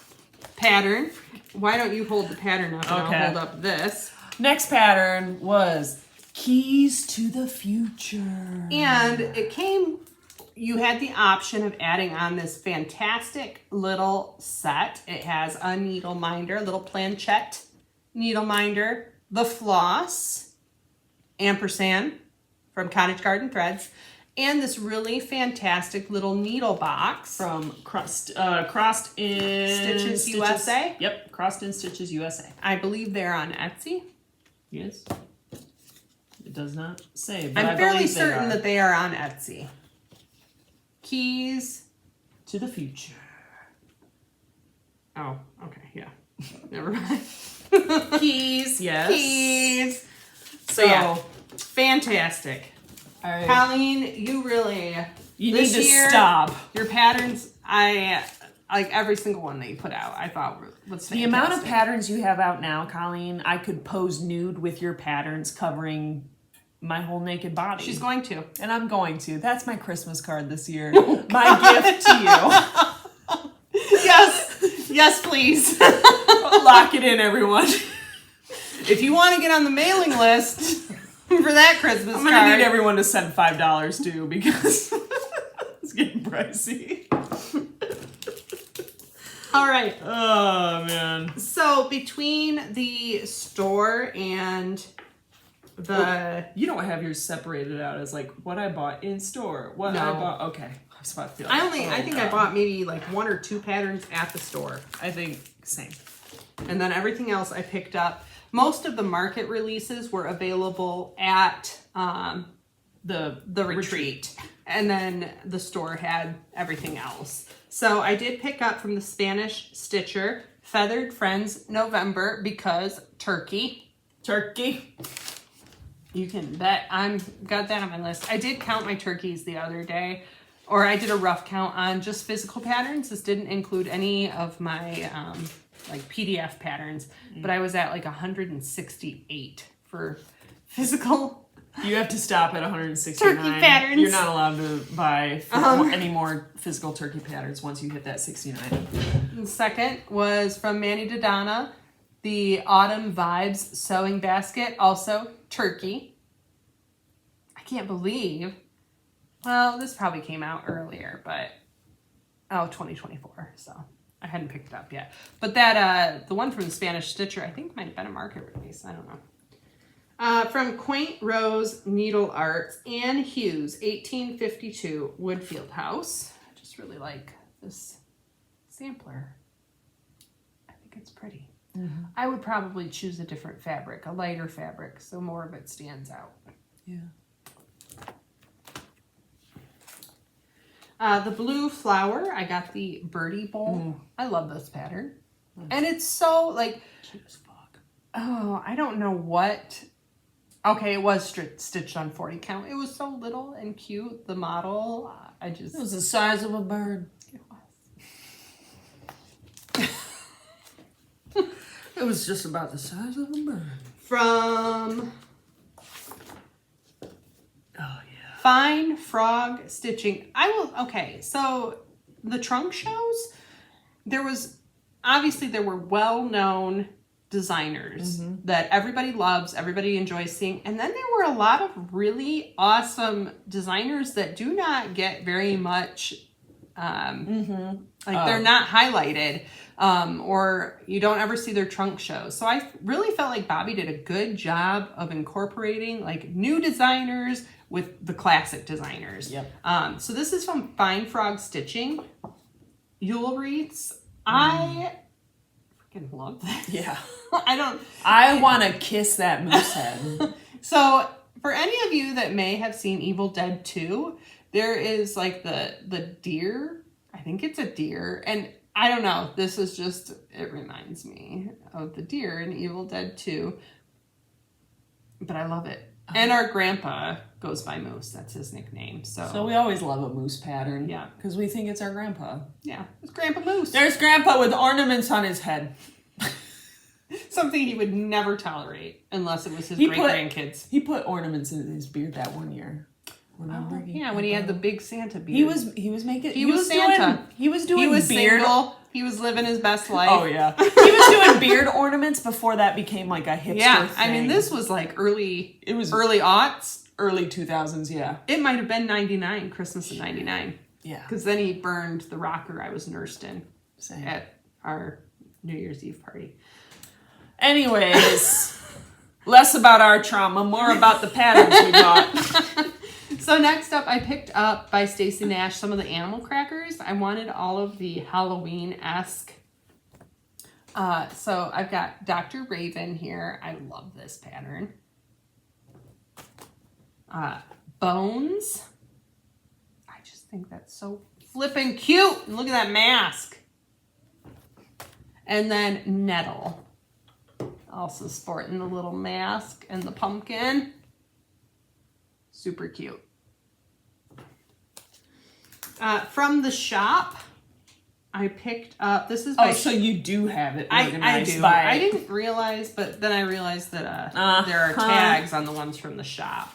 pattern. Why don't you hold the pattern up and I'll hold up this. Next pattern was Keys to the Future. And it came, you had the option of adding on this fantastic little set. It has a needle minder, a little planchette needle minder, the floss, ampersand from Cottage Garden Threads, and this really fantastic little needle box from Crossed in Stitches USA. Yep, Crossed in Stitches USA. I believe they're on Etsy. Yes. It does not say, but I'm fairly certain that they are on Etsy. Keys to the Future. Oh, okay, yeah. Never mind. Keys, yes. Keys. So yeah, fantastic. All right. Colleen, you need to stop. Your patterns, I like every single one that you put out. I thought was fantastic. The amount of patterns you have out now, Colleen, I could pose nude with your patterns covering my whole naked body. She's going to, and I'm going to. That's my Christmas card this year. My gift to you. Yes, please. Lock it in, everyone. If you want to get on the mailing list, for that Christmas I'm card. gonna need everyone to send $5 too because it's getting pricey. All right. Oh man. So between the store and you don't have yours separated out as like what I bought in store, what No. I bought. Okay, I was about to feel. I think I bought maybe like 1 or 2 patterns at the store. I think same. And then everything else I picked up. Most of the market releases were available at the retreat. And then the store had everything else. So I did pick up from the Spanish Stitcher Feathered Friends November because turkey. You can bet got that on my list. I did count my turkeys the other day, or I did a rough count on just physical patterns. This didn't include any of my like PDF patterns, but I was at like 168 for physical. You have to stop at 169. Turkey patterns. You're not allowed to buy any more physical turkey patterns once you hit that 69. The second was from Manny Dodonna, the Autumn Vibes Sewing Basket, also turkey. I can't believe. Well, this probably came out earlier, but 2024. So I hadn't picked it up yet. But that the one from the Spanish Stitcher, I think might have been a market release. I don't know. From Quaint Rose Needle Arts, Anne Hughes, 1852 Woodfield House. I just really like this sampler. I think it's pretty. Mm-hmm. I would probably choose a different fabric, a lighter fabric, so more of it stands out. Yeah. The blue flower, I got the birdie bowl. I love this pattern. And it's so like, cute as fuck. Oh, I don't know what. Okay, it was stitched on 40 count. It was so little and cute. The model, It was the size of a bird. It was. It was just about the size of a bird. From Oh yeah. Fine Frog Stitching. Okay, so the trunk shows, there were well-known designers that everybody loves, everybody enjoys seeing. And then there were a lot of really awesome designers that do not get very much, they're not highlighted, or you don't ever see their trunk shows. So I really felt like Bobby did a good job of incorporating like new designers with the classic designers. Yep. So this is from Fine Frog Stitching. Yule wreaths. I freaking love this. Yeah. I want to kiss that moose head. So for any of you that may have seen Evil Dead 2, there is like the deer. I think it's a deer. And I don't know. This is just, it reminds me of the deer in Evil Dead 2. But I love it. And our grandpa goes by Moose. That's his nickname. So we always love a moose pattern. Yeah. Because we think it's our grandpa. Yeah. It's Grandpa Moose. There's grandpa with ornaments on his head. Something he would never tolerate unless it was his great-grandkids. He put ornaments in his beard that one year. Remember? When he had the big Santa beard. He was Santa. He was doing beard. Single. He was living his best life. Oh yeah. He was doing beard ornaments before that became like a hipster thing. I mean, this was like early aughts. Early 2000s, yeah. It might have been 99, Christmas of 99. Yeah. Because then he burned the rocker I was nursed in Same. at our New Year's Eve party. Anyways, less about our trauma, more about the patterns we got. So next up, I picked up by Stacey Nash some of the animal crackers. I wanted all of the Halloween-esque. So I've got Dr. Raven here. I love this pattern. Bones. I just think that's so flippin' cute. And look at that mask. And then Nettle. Also sporting the little mask and the pumpkin. Super cute. From the shop, I picked up, this is by... Oh, so you do have it organized. I do. I didn't realize, but then I realized that there are tags on the ones from the shop.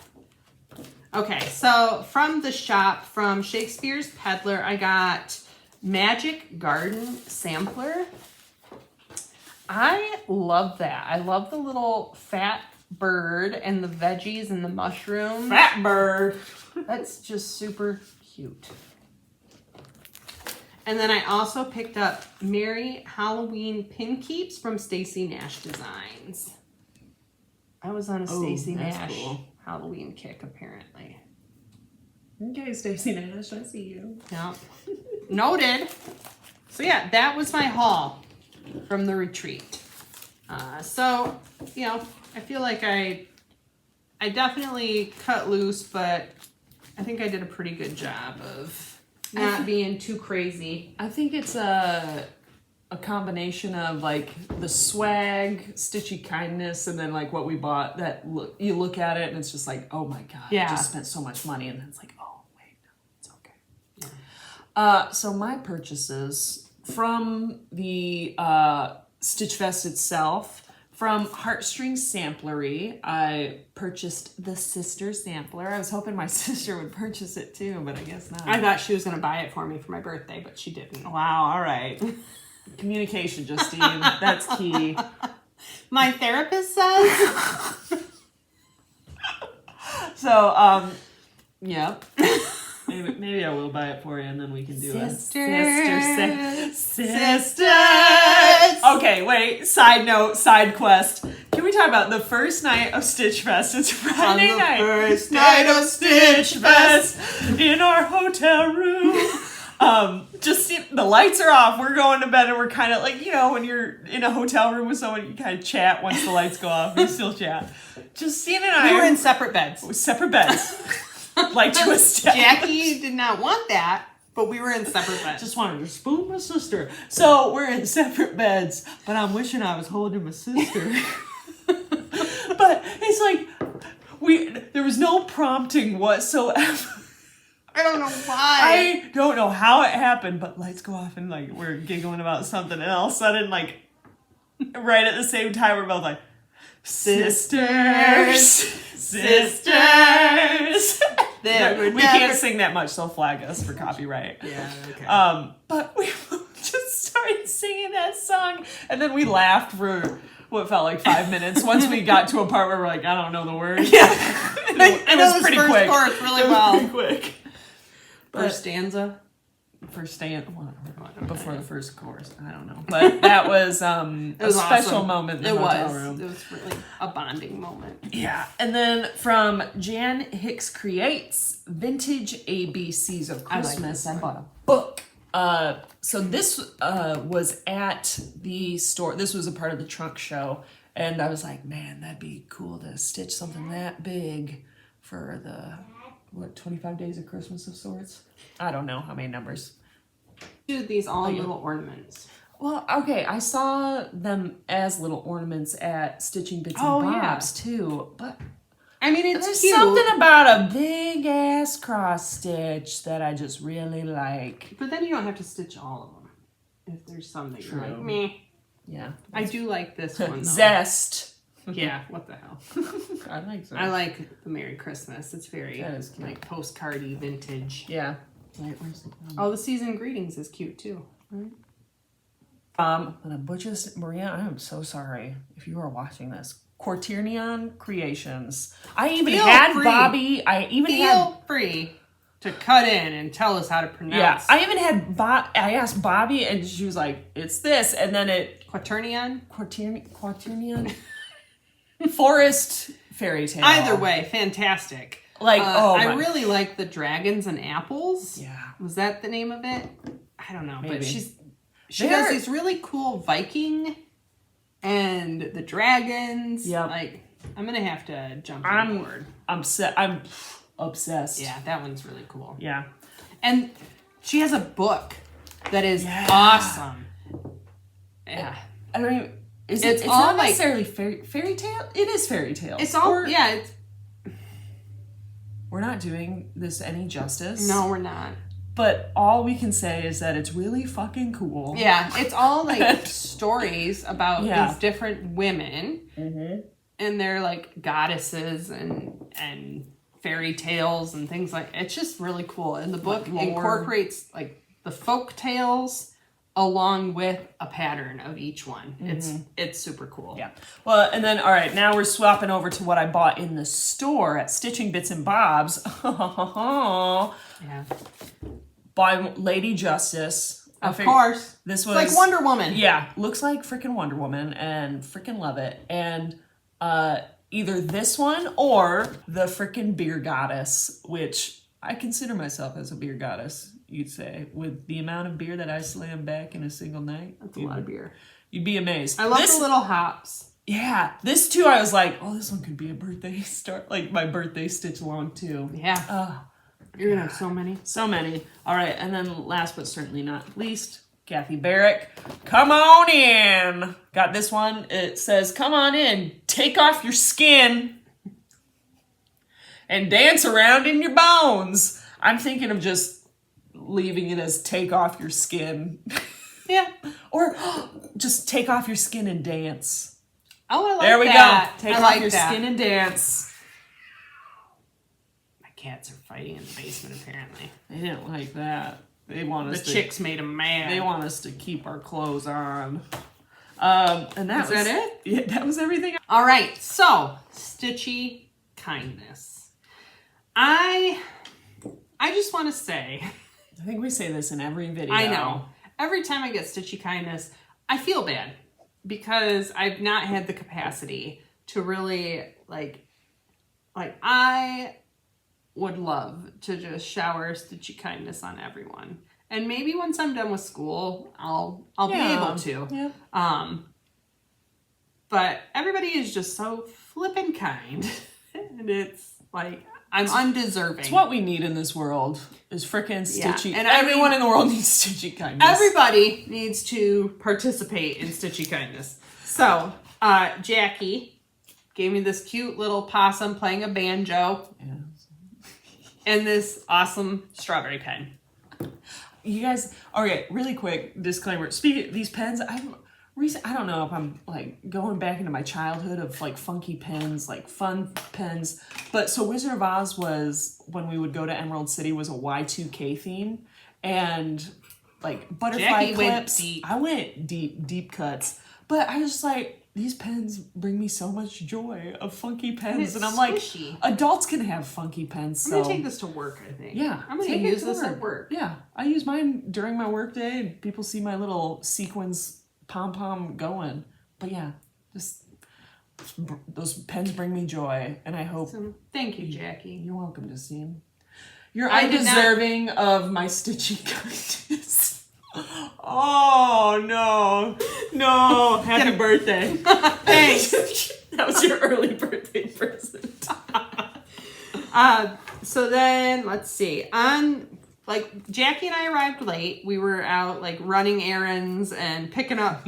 Okay, so from the shop, from Shakespeare's Peddler, I got Magic Garden Sampler. I love that. I love the little fat bird and the veggies and the mushrooms. Fat bird. That's just super cute. And then I also picked up Merry Halloween pin keeps from Stacy Nash Designs. I was on a Stacy Nash Halloween kick, apparently. Okay, Stacy Nash, I see you. Yep. Noted. So yeah, that was my haul from the retreat. So, you know, I feel like I definitely cut loose, but I think I did a pretty good job of not being too crazy. I think it's a combination of like the swag, stitchy kindness, and then like what we bought that you look at it and it's just like, oh my God, I just spent so much money. And then it's like, oh, wait, no, it's okay. Yeah. So my purchases from the Stitchfest itself, from Heartstring Samplery, I purchased the sister sampler. I was hoping my sister would purchase it too, but I guess not. I thought she was going to buy it for me for my birthday, but she didn't. Wow, all right. Communication, Justine. That's key. My therapist says. So, yep. Maybe I will buy it for you, and then we can do sisters. Okay, wait. Side note, side quest. Can we talk about the first night of Stitchfest? It's Friday night. First night of Stitchfest in our hotel room. Just see, the lights are off. We're going to bed, and we're kind of like, you know, when you're in a hotel room with someone, you kind of chat once the lights go off. You still chat. Justine and I were in separate beds. Separate beds. Like twisted. Jackie did not want that, but we were in separate beds. Just wanted to spoon my sister. So we're in separate beds, but I'm wishing I was holding my sister. But it's like there was no prompting whatsoever. I don't know why. I don't know how it happened, but lights go off and like we're giggling about something, and all of a sudden, like right at the same time, we're both like, sisters. We can't sing that much, they'll flag us for copyright. Yeah, okay. But we just started singing that song, and then we laughed for what felt like 5 minutes. Once we got to a part where we're like, I don't know the words. Yeah, it was pretty quick. Chorus really well. Pretty quick. First stanza. Before the first chorus, I don't know, but that was a special awesome. moment in the hotel room. It was really a bonding moment. Yeah, and then from Jan Hicks Creates, Vintage ABCs of Christmas, I bought a book. So this was at the store. This was a part of the trunk show, and I was like, man, that'd be cool to stitch something that big for the 25 days of Christmas of sorts. I don't know how many numbers. Do these all little ornaments. Well, okay, I saw them as little ornaments at Stitching Bits and Bobs too, but I mean, it's there's cute. something about a big ass cross stitch that I just really like. But then you don't have to stitch all of them. If there's some that you're like, meh. Yeah. I do like this one though. Zest. Yeah, what the hell. I like Zest. I like the Merry Christmas. It's very like postcardy vintage. Yeah. Oh, the season greetings is cute too. Right? And I butchers, Maria, I am so sorry if you are watching this. Quaternion Creations. I even had free. Bobby. I even Feel free to cut in and tell us how to pronounce. Yeah, I even had I asked Bobby, and she was like, "It's this," and then Quaternion. Forest fairy tale. Either way, fantastic. Like, I really like the dragons and apples. Yeah, was that the name of it? I don't know, maybe. But she does these really cool Viking and the dragons. Yeah, like I'm gonna have to jump on board. I'm obsessed. Yeah, that one's really cool. Yeah, and she has a book that is awesome. Yeah, I mean, it's not necessarily fairy tale. It is fairy tale. It's all We're not doing this any justice. No, we're not. But all we can say is that it's really fucking cool. Yeah, it's all like stories about these different women, and they're like goddesses and fairy tales and things like. It's just really cool, and the book incorporates like the folk tales along with a pattern of each one. It's super cool. Yeah. Well, and then, all right, now we're swapping over to what I bought in the store at Stitching Bits and Bobs. Yeah. By Lady Justice. Of course. This was it's like Wonder Woman. Yeah. Looks like freaking Wonder Woman and freaking love it. And either this one or the freaking beer goddess, which I consider myself as a beer goddess, you'd say, with the amount of beer that I slam back in a single night. That's a lot of beer. You'd be amazed. I love the little hops. Yeah. This too, I was like, oh, this one could be a birthday like my birthday stitch along too. Yeah. You're gonna have so many. So many. All right, and then last but certainly not least, Kathy Barrick. Come on in. Got this one. It says, come on in, take off your skin, and dance around in your bones. I'm thinking of just leaving it as take off your skin. Yeah. Or just take off your skin and dance. Oh, I like that. There we go. Take I off like your that. skin and dance. My cats are fighting in the basement, apparently. They didn't like that. They want us The chicks made them mad. They want us to keep our clothes on. And that Is that it? Yeah, that was everything. All right, so Stitchy kindness. I just want to say, I think we say this in every video. I know. Every time I get Stitchy kindness, I feel bad because I've not had the capacity to really like I would love to just shower Stitchy kindness on everyone. And maybe once I'm done with school, I'll be able to. Yeah. But everybody is just so flippin' kind. And it's like, I'm undeserving. It's what we need in this world is frickin' Stitchy. Yeah. And everyone in the world needs Stitchy kindness. Everybody needs to participate in Stitchy kindness. So, Jackie gave me this cute little possum playing a banjo. Yeah. And this awesome strawberry pen. You guys, okay, really quick disclaimer. Speaking of these pens, I don't know if I'm like going back into my childhood of like funky pens, like fun pens. But so Wizard of Oz was, when we would go to Emerald City, was a Y2K theme. And like butterfly Jackie clips. went deep. I went deep cuts. But I was like, these pens bring me so much joy of funky pens. And I'm squishy. like, adults can have funky pens. I'm so. going to take this to work, I think. Yeah. I'm going to use this at work. Yeah. I use mine during my work day and people see my little sequins pom-pom going. But yeah, just those pens bring me joy. And I hope... So, thank you, Jackie. You're welcome, Justine. You're I did undeserving of my Stitchy kindness. Oh, no. No. Happy birthday. Thanks. That was your early birthday present. So then, let's see. Like, Jackie and I arrived late. We were out, like, running errands and picking up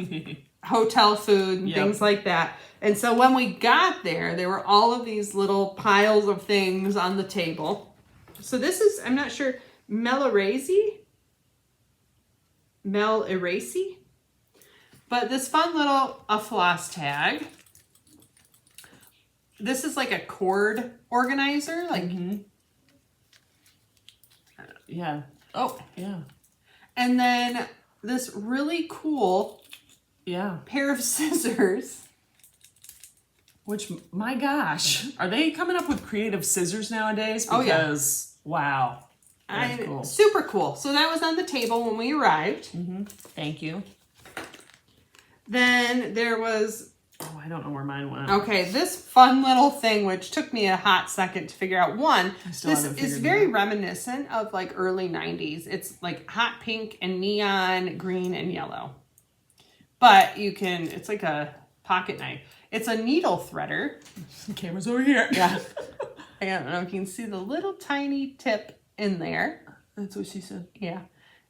hotel food and things like that. And so when we got there were all of these little piles of things on the table. So this is, I'm not sure, Mel Erasy? But this fun little floss tag. This is like a cord organizer. Like, Yeah. Oh, yeah. And then this really cool pair of scissors. Which, my gosh, are they coming up with creative scissors nowadays? Because, wow. That's cool. Super cool. So that was on the table when we arrived. Thank you. Then there was... Oh, I don't know where mine went. Okay, this fun little thing, which took me a hot second to figure out. One, this is very reminiscent of like early 90s. It's like hot pink and neon green and yellow. But you can, it's like a pocket knife. It's a needle threader. The camera's over here. Yeah. I don't know if you can see the little tiny tip in there. That's what she said. Yeah.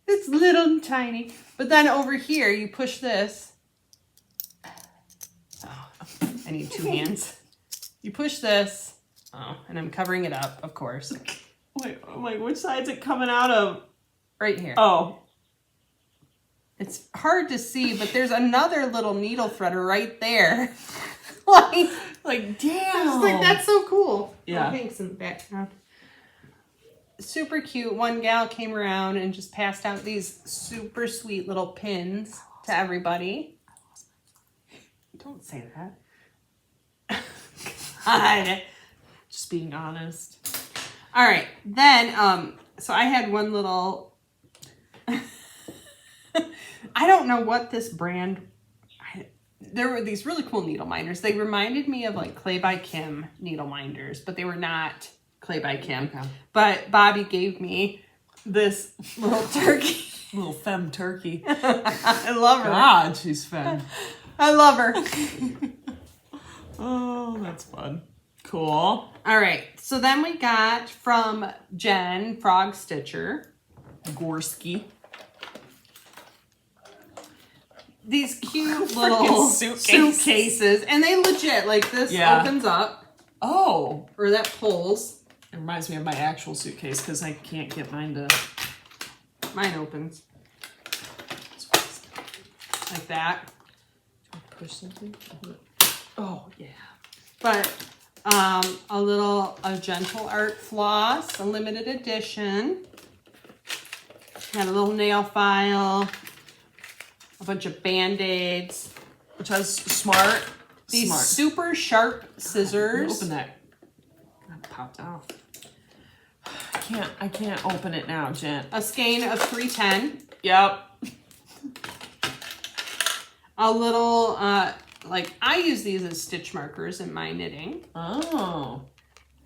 It's little and tiny. But then over here, you push this. Oh, I need two hands. You push this. Oh, and I'm covering it up, of course. Wait, I'm like, which side's it coming out of? Right here. Oh. It's hard to see, but there's another little needle threader right there. like, damn. I was like, that's so cool. Yeah. Oh, thanks in the background. super cute. One gal came around and just passed out these super sweet little pins to everybody. Don't say that. God. Just being honest. All right. Then, so I had one little, I don't know what this brand, there were these really cool needle minders. They reminded me of like Clay by Kim needle minders, but they were not Clay by Kim. Okay. But Bobby gave me this little turkey. Little femme turkey. I love her. God, she's femme. I love her. Oh, that's fun. Cool. All right. So then we got from Jen, Frog Stitcher. Gorski. These cute little suitcases. And they legit, like this opens up. Oh. Or that pulls. It reminds me of my actual suitcase because I can't get mine to... Mine opens. Like that. Push something? Oh, yeah. But a little gentle art floss, a limited edition. Got a little nail file, a bunch of Band-Aids. Which has smart. These super sharp scissors. Open that. That popped off. I can't open it now, Jen. A skein of 310. Yep. A little, like, I use these as stitch markers in my knitting. Oh.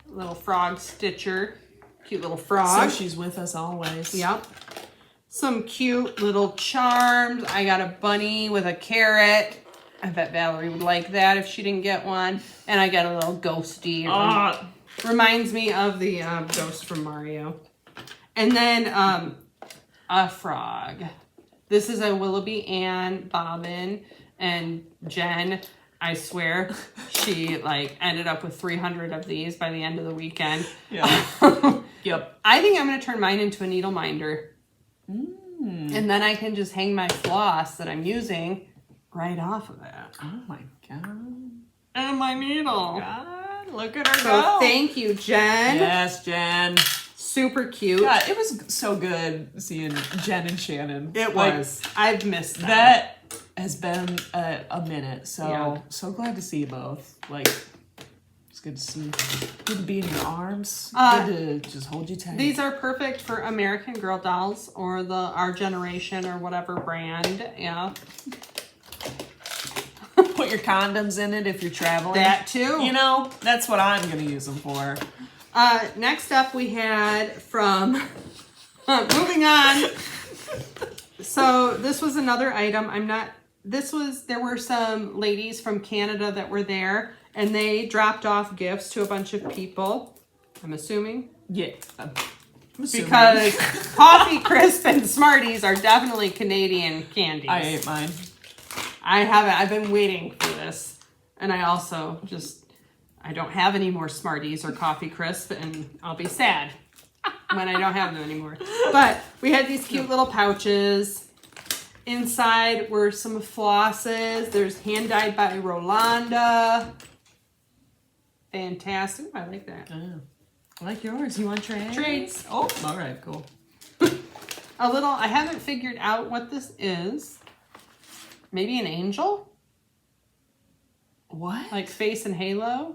Little frog stitcher. Cute little frog. So she's with us always. Yep. Some cute little charms. I got a bunny with a carrot. I bet Valerie would like that if she didn't get one. And I got a little ghosty. Reminds me of the ghost from Mario. And then a frog. This is a Willoughby Ann bobbin. And Jen, I swear, she like ended up with 300 of these by the end of the weekend. Yeah. Yep. I think I'm going to turn mine into a needle minder. And then I can just hang my floss that I'm using right off of that. Oh my God. And my needle. God, look at her So go. thank you, Jen. Yes, Jen. Super cute. God, it was so good seeing Jen and Shannon. It was. I've missed them. That has been a minute. So Yeah. so glad to see you both. Like, it's good to see. Good to be in your arms. Good to just hold you tight. These are perfect for American Girl dolls or the Our Generation or whatever brand. Yeah. Put your condoms in it if you're traveling. That too. You know, that's what I'm going to use them for. Next up we had from, moving on. So this was another item. There were some ladies from Canada that were there and they dropped off gifts to a bunch of people. I'm assuming. Yeah. I'm assuming. Because Coffee Crisp and Smarties are definitely Canadian candies. I ate mine. I haven't. I've been waiting for this. And I also I don't have any more Smarties or Coffee Crisp, and I'll be sad when I don't have them anymore. But we had these cute little pouches. Inside were some flosses. There's hand dyed by Rolanda. Fantastic. I like that. I like yours. You want trades? Trades. Oh, all right, cool. I haven't figured out what this is. Maybe an angel? What? Like Face and Halo?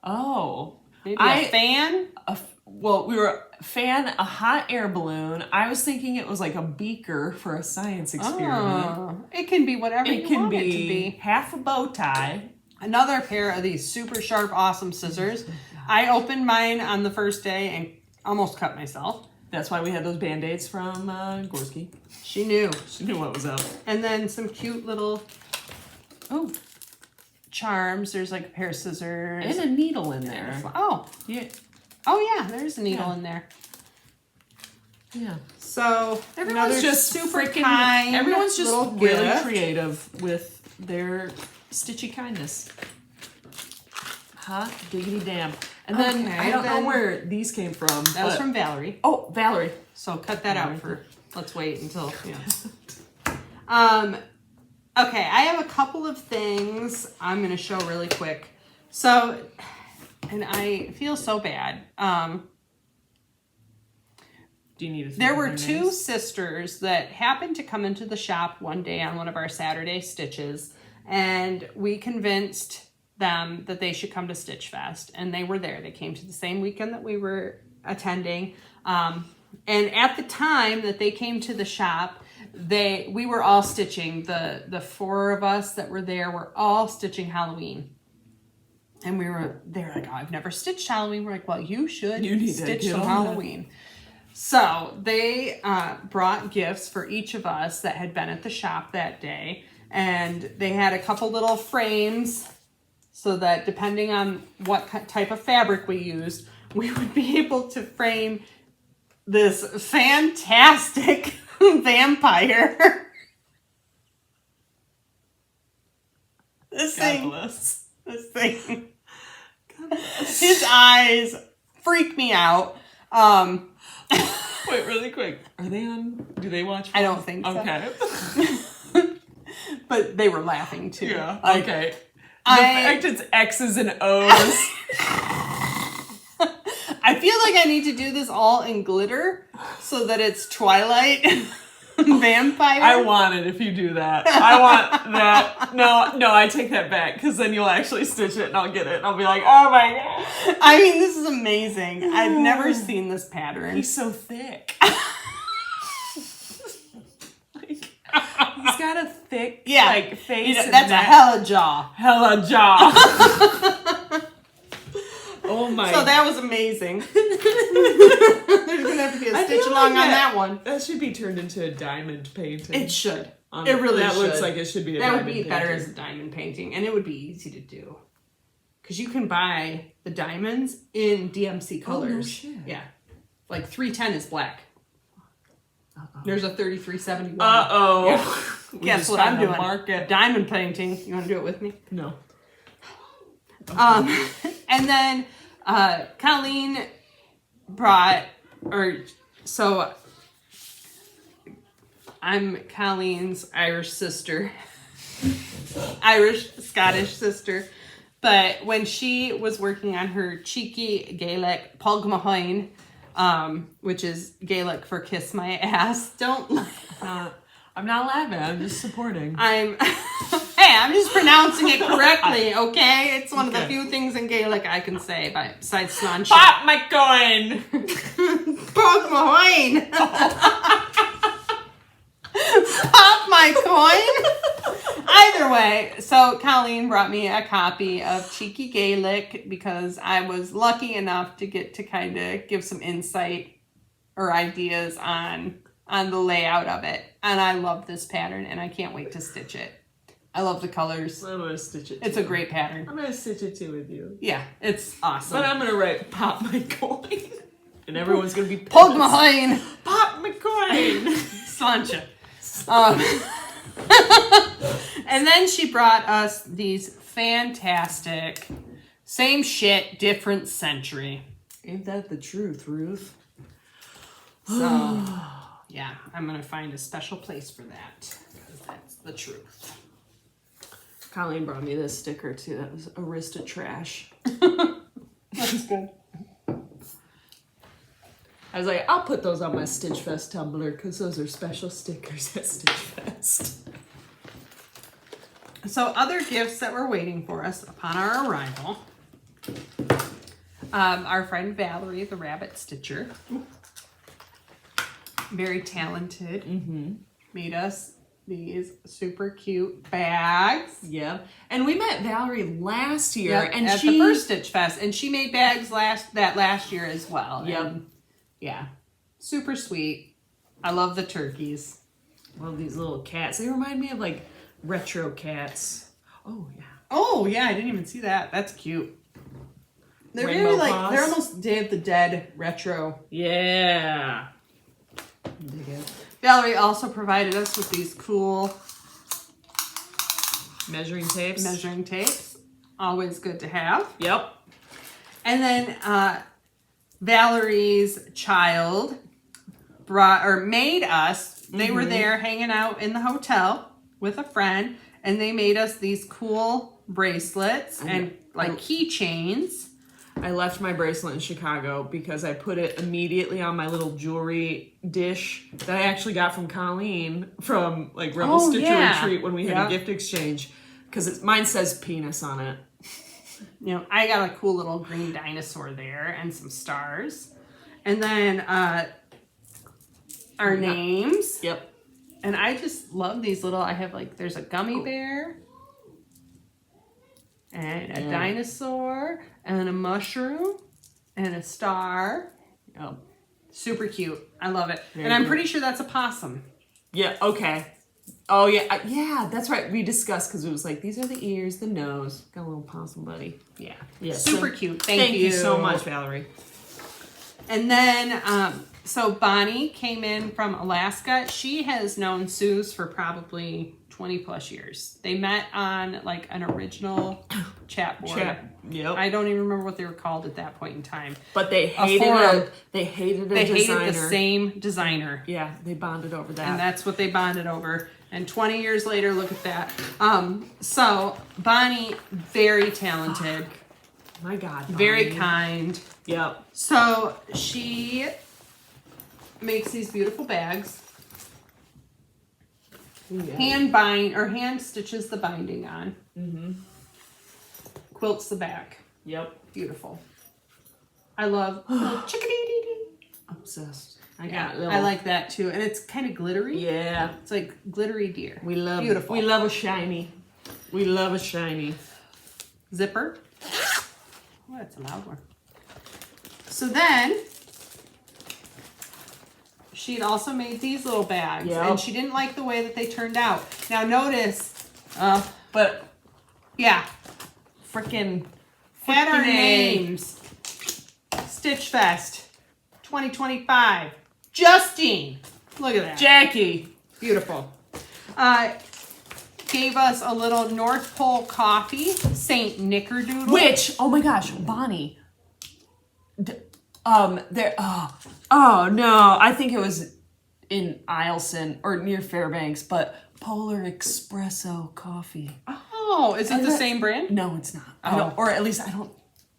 Oh. Maybe a fan? Well, we were a hot air balloon. I was thinking it was like a beaker for a science experiment. Oh, it can be whatever you want it to be. Half a bow tie. Another pair of these super sharp, awesome scissors. I opened mine on the first day and almost cut myself. That's why we had those Band-Aids from Gorski. She knew. She knew what was up. And then some cute little charms. There's like a pair of scissors. And a needle in there. Oh. Yeah. Oh, yeah. There's a needle in there. Yeah. So everyone's just super kind. Everyone's just really gift. creative with their stitchy kindness. Hot diggity damn. And then I don't know where these came from. That was from Valerie. Oh, Valerie. So cut that out for. Let's wait until. Yeah. Okay, I have a couple of things I'm going to show really quick. So, and I feel so bad. Do you need to think There of were their two names? sisters that happened to come into the shop one day on one of our Saturday stitches, and we convinced them that they should come to Stitchfest, and they were there. They came to the same weekend that we were attending, and at the time that they came to the shop, we were all stitching. The four of us that were there were all stitching Halloween. And they're like, oh, I've never stitched Halloween. We're like, well, you should stitch some Halloween. So they brought gifts for each of us that had been at the shop that day. And they had a couple little frames so that depending on what type of fabric we used, we would be able to frame this fantastic vampire. This thing. His eyes freak me out. Wait, really quick. Are they on? Do they watch? I don't think so. Okay. But they were laughing too. Yeah. Like, okay. The fact it's X's and O's. I feel like I need to do this all in glitter so that it's Twilight vampire. I want it if you do that. I want that. No, I take that back because then you'll actually stitch it and I'll get it. And I'll be like, oh my God. I mean, this is amazing. I've never seen this pattern. He's so thick. He's got a thick face. That's a hella jaw. Hella jaw. Oh my. So that was amazing. There's going to have to be a stitch along on that one. That should be turned into a diamond painting. It should. It really should. That looks like it should be a diamond painting. That would be better as a diamond painting. And it would be easy to do. Because you can buy the diamonds in DMC colors. Oh, no shit. Yeah. Like 310 is black. Uh-oh. There's a 3371. Uh-oh. Yeah. Guess what I'm doing? Diamond painting. You want to do it with me? No. Okay. And then Colleen I'm Colleen's Irish sister. Irish-Scottish sister. But when she was working on her cheeky Gaelic Pogmahoin, which is Gaelic for kiss my ass, don't laugh. I'm not laughing. I'm just supporting. I'm just pronouncing it correctly, okay? It's one of the few things in Gaelic I can say besides sláinte. Pop my coin! Pop my coin! Pop my coin! Either way, so Colleen brought me a copy of Cheeky Gaelic because I was lucky enough to get to kind of give some insight or ideas on the layout of it. And I love this pattern and I can't wait to stitch it. I love the colors. I'm going to stitch it too. It's a great pattern. I'm going to stitch it too with you. Yeah, it's awesome. But I'm going to write pop my coin. And everyone's going to be Pog my coin! Pop my coin! Sláinte. And then she brought us these fantastic, same shit, different century. Ain't that the truth, Ruth? So, yeah, I'm going to find a special place for that because that's the truth. Colleen brought me this sticker too. That was Arista Trash. That's good. I was like, I'll put those on my Stitchfest Tumblr because those are special stickers at Stitchfest. So other gifts that were waiting for us upon our arrival. Our friend Valerie, the rabbit stitcher, very talented, made us these super cute bags. Yep. And we met Valerie last year, and at the first Stitchfest, and she made bags last year as well. Yep. And yeah, super sweet. I love the turkeys. Love these little cats. They remind me of like retro cats. Oh yeah. Oh yeah, I didn't even see that. That's cute. They're Rainbow very paws. they're almost Day of the Dead retro. Yeah. Valerie also provided us with these cool Measuring tapes. Always good to have. Yep. And then Valerie's child made us. They were there hanging out in the hotel with a friend, and they made us these cool bracelets and like keychains. I left my bracelet in Chicago because I put it immediately on my little jewelry dish that I actually got from Colleen from like Rebel Stitcher Retreat when we had a gift exchange. Because mine says penis on it. You know, I got a cool little green dinosaur there and some stars. And then our names. Yep. And I just love these little, I have like, there's a gummy bear. And a dinosaur. And a mushroom. And a star. Yep. Super cute. I love it. And I'm pretty sure that's a possum. Yeah, okay. Oh, yeah. Yeah, that's right. We discussed because it was like, these are the ears, the nose. Got a little possum buddy. Yeah. Yeah. Super so, cute. Thank you so much, Valerie. And then, so Bonnie came in from Alaska. She has known Suze for probably 20 plus years. They met on like an original chat board. Yep. I don't even remember what they were called at that point in time. But they hated They hated the same designer. Yeah, they bonded over that. And that's what they bonded over. And 20 years later, look at that. So Bonnie, very talented. My God. Bonnie. Very kind. Yep. So she makes these beautiful bags. Hand stitches the binding on. Mm-hmm. Quilts the back. Yep. Beautiful. I love chickadee. Obsessed. I like that too, and it's kind of glittery. Yeah, it's like glittery deer. We love beautiful. We love a shiny. We love a shiny zipper. Oh, that's a loud one. So then she'd also made these little bags, and she didn't like the way that they turned out. Now notice, but yeah, freaking had our names. Stitchfest 2025. Justine. Look at that. Jackie. Beautiful. Gave us a little North Pole coffee, Saint Nickerdoodle. Which, oh my gosh, Bonnie. There. Oh no, I think it was in Isleson or near Fairbanks, but Polar Espresso coffee. Oh, is it the same brand? No, it's not. I don't, or at least I don't.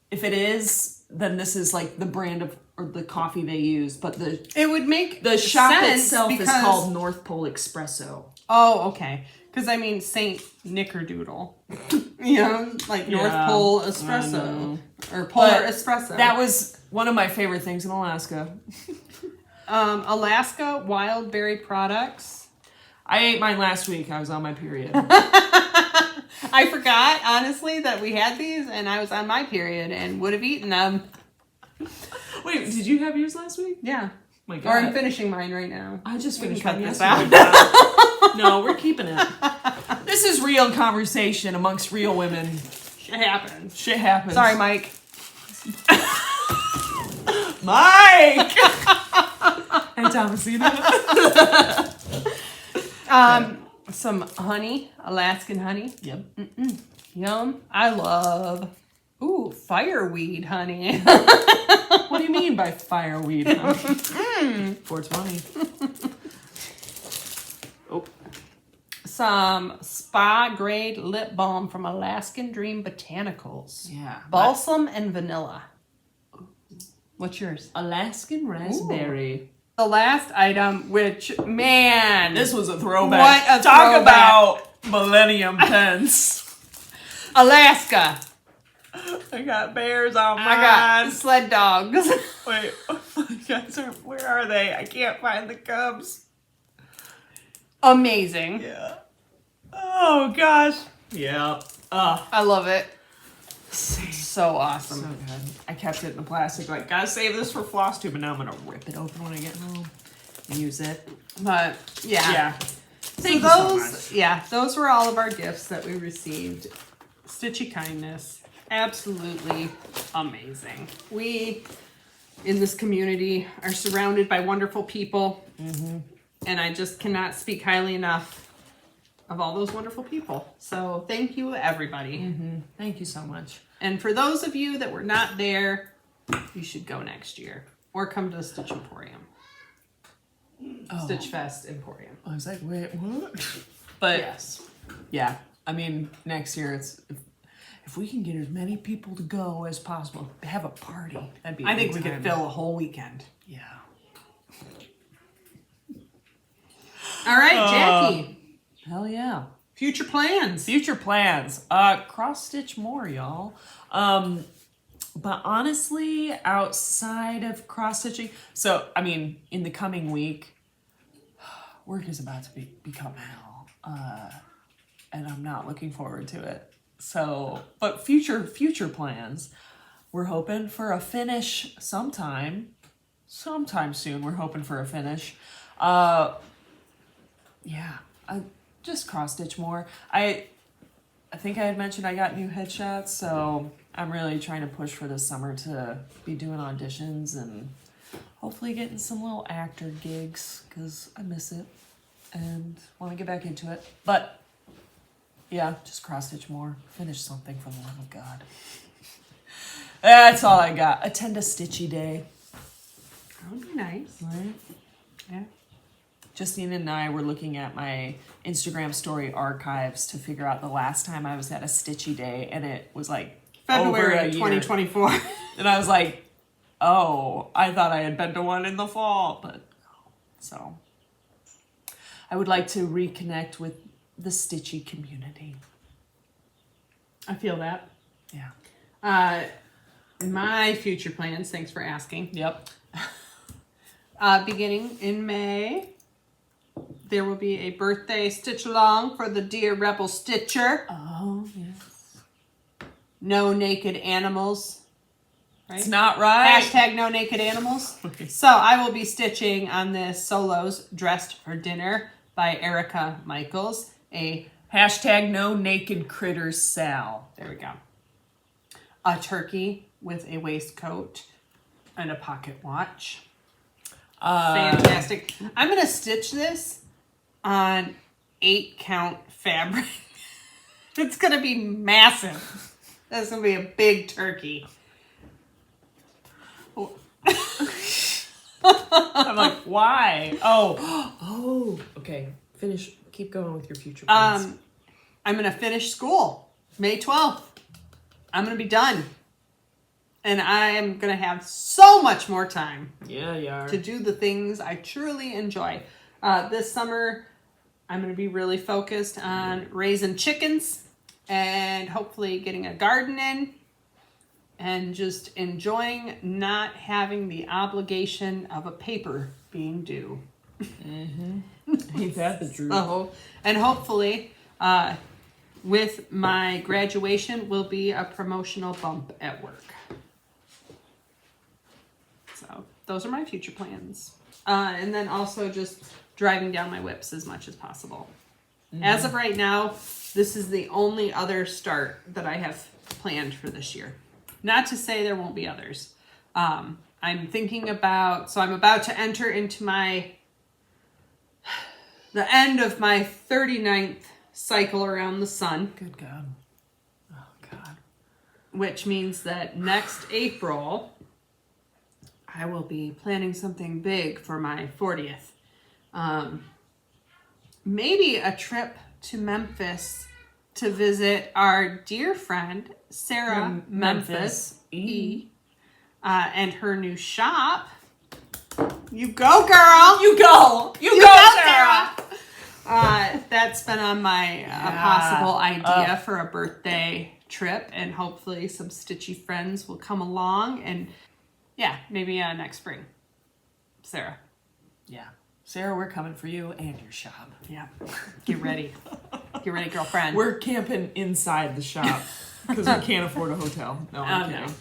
If it is, then this is like the brand of or the coffee they use. But it would make the shop sense itself is called North Pole Espresso. Oh, okay. Because I mean Saint Nickerdoodle, you know, like North Pole Espresso or Polar Espresso. That was one of my favorite things in Alaska. Alaska wild berry products. I ate mine last week. I was on my period. I forgot, honestly, that we had these, and I was on my period and would have eaten them. Wait, did you have yours last week? Yeah. My God. Or I'm finishing mine right now. I just finished cut mine this yesterday. out. No, we're keeping it. This is real conversation amongst real women. Shit happens. Shit happens. Sorry, Mike. Mike! And Thomasina. Some honey, Alaskan honey. Yep. Yum. I love. Ooh, fireweed honey. What do you mean by fireweed honey? 420. Oh. Some spa grade lip balm from Alaskan Dream Botanicals. Yeah. Balsam and vanilla. What's yours? Alaskan raspberry. Ooh. The last item, which, man. This was a throwback. What a Talk throwback. about Millennium Pence. Alaska. I got bears on mine. I got sled dogs. Wait, oh my God, where are they? I can't find the cubs. Amazing. Yeah. Oh gosh. Yeah. I love it. So awesome. So good. I kept it in the plastic. Like, gotta save this for floss tube, and now I'm gonna rip it open when I get home and use it. But yeah. Yeah. Thank you so much. Yeah, those were all of our gifts that we received. Stitchy kindness. Absolutely amazing. We, in this community, are surrounded by wonderful people. Mm-hmm. And I just cannot speak highly enough of all those wonderful people. So thank you, everybody. Mm-hmm. Thank you so much. And for those of you that were not there, you should go next year. Or come to the Stitch Emporium. Oh. Stitchfest Emporium. I was like, wait, what? But yes. Yeah. I mean, next year if we can get as many people to go as possible, have a party. That'd be. I think we could fill a whole weekend. Yeah. All right, Jackie. Hell yeah. Future plans. Future plans. Cross stitch more, y'all. But honestly, outside of cross stitching, so I mean, in the coming week, work is about to become hell, and I'm not looking forward to it. So, but future plans, we're hoping for a finish sometime soon. We're hoping for a finish. Yeah, I just cross stitch more. I think I had mentioned I got new headshots, so I'm really trying to push for this summer to be doing auditions and hopefully getting some little actor gigs because I miss it and want to get back into it. But yeah, just cross stitch more, finish something for the love of God. That's all I got. Attend a stitchy day. That would be nice. Right? Yeah. Justine and I were looking at my Instagram story archives to figure out the last time I was at a stitchy day, and it was like February over a year. 2024. And I was like, oh, I thought I had been to one in the fall, but no. So I would like to reconnect with the stitchy community. I feel that. Yeah. My future plans, thanks for asking. Yep. Beginning in May, there will be a birthday stitch along for the Dear Rebel Stitcher. Oh, yes. No naked animals. Right? It's not right. Hashtag no naked animals. So I will be stitching on this Solos Dressed for Dinner by Erica Michaels. Hashtag no naked critters Sal. There we go. A turkey with a waistcoat and a pocket watch. Fantastic. I'm going to stitch this on 8-count fabric. It's going to be massive. That's going to be a big turkey. I'm like, why? Oh, okay. Finish. Keep going with your future plans. I'm going to finish school May 12th. I'm going to be done. And I am going to have so much more time to do the things I truly enjoy. This summer, I'm going to be really focused on raising chickens and hopefully getting a garden in and just enjoying not having the obligation of a paper being due. Mm-hmm. Ain't that the truth? So, and hopefully, with my graduation will be a promotional bump at work. So those are my future plans. And then also just driving down my whips as much as possible. Mm-hmm. As of right now, this is the only other start that I have planned for this year. Not to say there won't be others. I'm thinking about, so I'm about to enter into the end of my 39th cycle around the sun. Good God. Oh, God. Which means that next April, I will be planning something big for my 40th. Maybe a trip to Memphis to visit our dear friend, Sarah Memphis E. And her new shop. You go, girl! You go, Sarah! That's been on my possible idea for a birthday trip, and hopefully some stitchy friends will come along, and maybe next spring. Sarah. Yeah. Sarah, we're coming for you and your shop. Yeah. Get ready. Get ready, girlfriend. We're camping inside the shop because we can't afford a hotel. No, I'm kidding.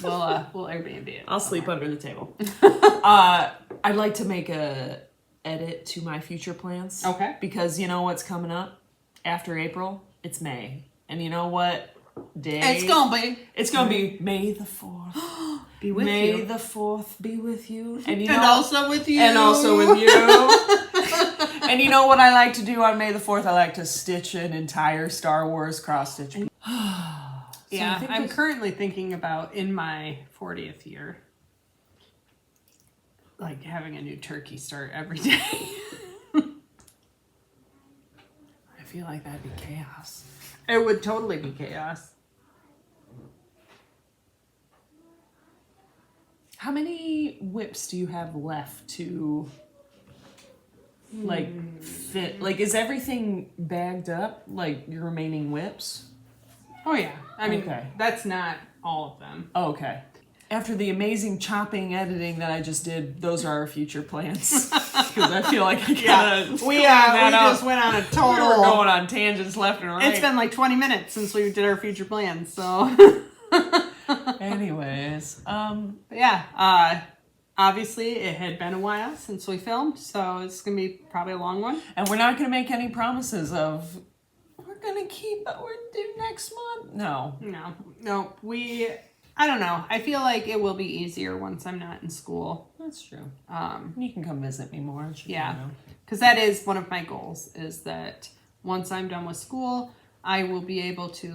No. We'll Airbnb it. I'll sleep under the table. I'd like to make a edit to my future plans. Okay. Because you know what's coming up after April? It's May. And you know what day? It's gonna be May the 4th. Be with May you. the 4th be with you. And also with you. And also with you. And you know what I like to do on May the 4th? I like to stitch an entire Star Wars cross stitch. Yeah, I'm currently thinking about, in my 40th year, like having a new turkey start every day. I feel like that'd be chaos. It would totally be chaos. How many whips do you have left to like fit? Like, is everything bagged up? Like your remaining whips? Oh yeah. I mean, Okay. that's not all of them. Oh, okay. After the amazing chopping editing that I just did, those are our future plans. Because I feel like I gotta we just went on a total. We were going on tangents left and right. It's been like 20 minutes since we did our future plans, so. Anyways, but yeah, obviously it had been a while since we filmed, so it's gonna be probably a long one. and we're not gonna make any promises of we're gonna keep what we're due next month. No. No, I don't know. I feel like it will be easier once I'm not in school. That's true. You can come visit me more. Yeah, because that is one of my goals, is that once I'm done with school, I will be able to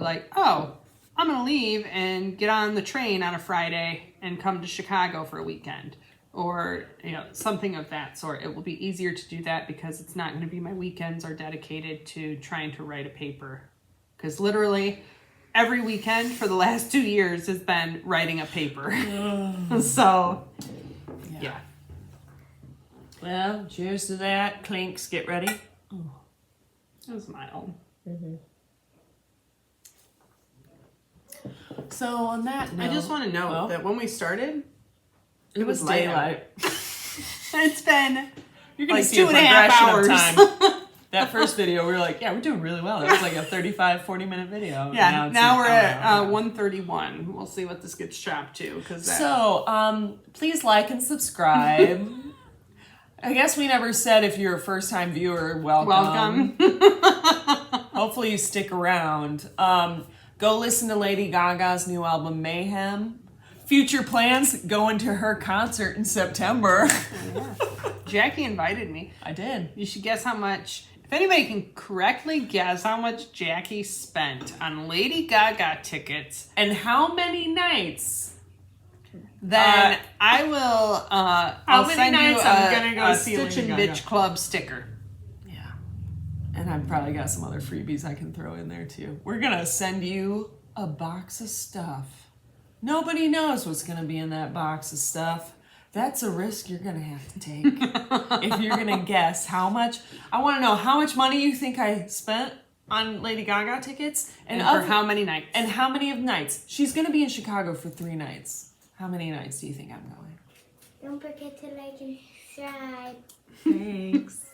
I'm going to leave and get on the train on a Friday and come to Chicago for a weekend, or something of that sort. It will be easier to do that because it's not going to be my weekends are dedicated to trying to write a paper, because literally every weekend for the last 2 years has been writing a paper. So, yeah. Well, cheers to that. Clinks, get ready. Oh, that was mild. Mm-hmm. So on that note, I just want to note that when we started, it was daylight. It's been You're gonna like see a 2.5 hours. time. That first video, we were like, yeah, we're doing really well. It was like a 35, 40-minute video. Yeah, now we're at 1:31. We'll see what this gets chopped to. So, please like and subscribe. I guess we never said if you're a first-time viewer, welcome. Hopefully you stick around. Go listen to Lady Gaga's new album, Mayhem. Future plans, going to her concert in September. Yeah. Jackie invited me. I did. You should guess how much. If anybody can correctly guess how much Jackie spent on Lady Gaga tickets and how many nights, then I will. I'll send you I'm gonna go a see Stitch Lady and Gaga. Bitch Club sticker. Yeah, and I've probably got some other freebies I can throw in there too. We're gonna send you a box of stuff. Nobody knows what's gonna be in that box of stuff. That's a risk you're going to have to take. If you're going to guess how much. I want to know how much money you think I spent on Lady Gaga tickets. And for how many nights. And how many of nights. She's going to be in Chicago for 3 nights. How many nights do you think I'm going? Don't forget to like and subscribe. Thanks.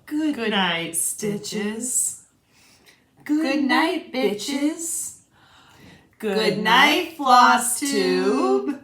Good night, Stitches. Good night, bitches. Good night, Floss Tube.